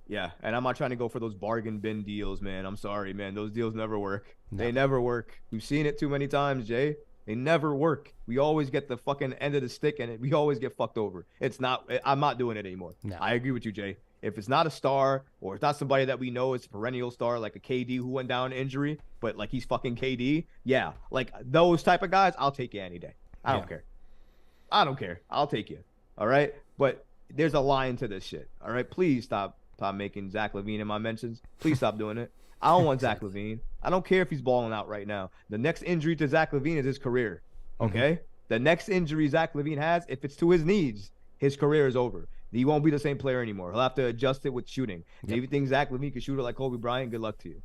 Yeah, and I'm not trying to go for those bargain bin deals, man. I'm sorry, man. Those deals never work. No. They never work. We've seen it too many times, Jay. They never work. We always get the fucking end of the stick, and we always get fucked over. I'm not doing it anymore. No. I agree with you, Jay. If it's not a star, or it's not somebody that we know is a perennial star, like a KD who went down injury, but like he's fucking KD, yeah, like those type of guys, I'll take you any day. I don't care. I'll take you. All right, but there's a line to this shit. All right, please stop making Zach LaVine in my mentions. Please stop doing it. I don't want Zach LaVine. I don't care if he's balling out right now. The next injury to Zach LaVine is his career. Okay, the next injury Zach LaVine has, if it's to his knees, his career is over. He won't be the same player anymore. He'll have to adjust it with shooting. Yep. If you think Zach LaVine can shoot it like Kobe Bryant, good luck to you.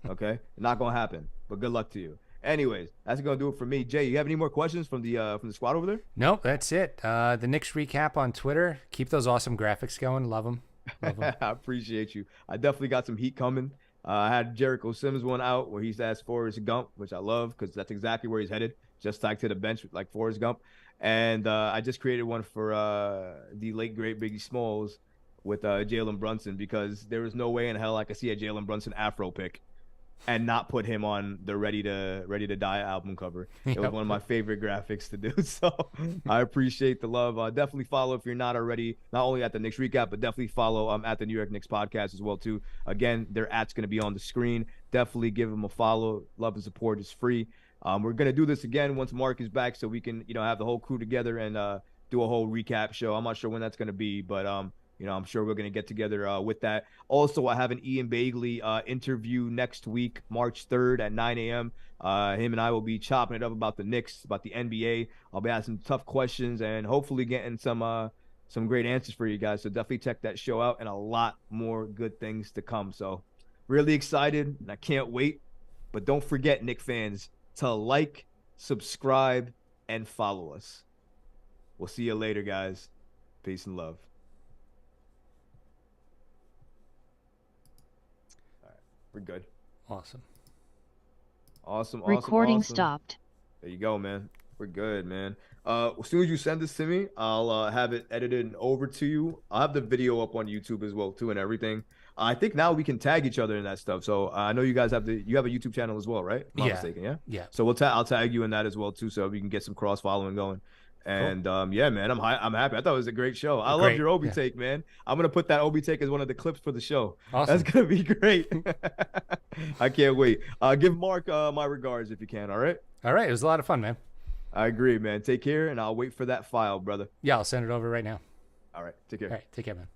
Okay? Not going to happen, but good luck to you. Anyways, that's going to do it for me. Jay, you have any more questions from the squad over there? Nope, that's it. The Knicks recap on Twitter. Keep those awesome graphics going. Love them. I appreciate you. I definitely got some heat coming. I had Jericho Sims one out where he's asked Forrest Gump, which I love because that's exactly where he's headed. Just tagged to the bench like Forrest Gump. And I just created one for the late, great Biggie Smalls with Jalen Brunson because there was no way in hell I could see a Jalen Brunson Afro pick and not put him on the Ready to Die album cover. It was one of my favorite graphics to do. So I appreciate the love. Definitely follow if you're not already, not only at the Knicks Recap, but definitely follow at the New York Knicks Podcast as well, too. Again, their @'s going to be on the screen. Definitely give them a follow. Love and support is free. We're going to do this again once Mark is back so we can, have the whole crew together and do a whole recap show. I'm not sure when that's going to be, but I'm sure we're going to get together with that. Also, I have an Ian Bagley interview next week, March 3rd at 9 a.m. Him and I will be chopping it up about the Knicks, about the NBA. I'll be asking tough questions and hopefully getting some great answers for you guys. So definitely check that show out, and a lot more good things to come. So really excited, and I can't wait. But don't forget, Knick fans, to like, subscribe, and follow us. We'll see you later, guys. Peace and love. All right, we're good. Awesome. Awesome. Recording stopped. There you go, man. We're good, man. As soon as you send this to me, I'll have it edited and over to you. I'll have the video up on YouTube as well too, and everything. I think now we can tag each other in that stuff. So I know you guys have a YouTube channel as well, right? If I'm not mistaken, yeah. Yeah. So I'll tag you in that as well too, so we can get some cross following going. And cool. Yeah, man, I'm happy. I thought it was a great show. I love your Obi take, man. I'm gonna put that Obi take as one of the clips for the show. Awesome. That's gonna be great. I can't wait. Give Mark my regards if you can. All right. All right. It was a lot of fun, man. I agree, man. Take care, and I'll wait for that file, brother. Yeah, I'll send it over right now. All right. Take care. All right. Take care, man.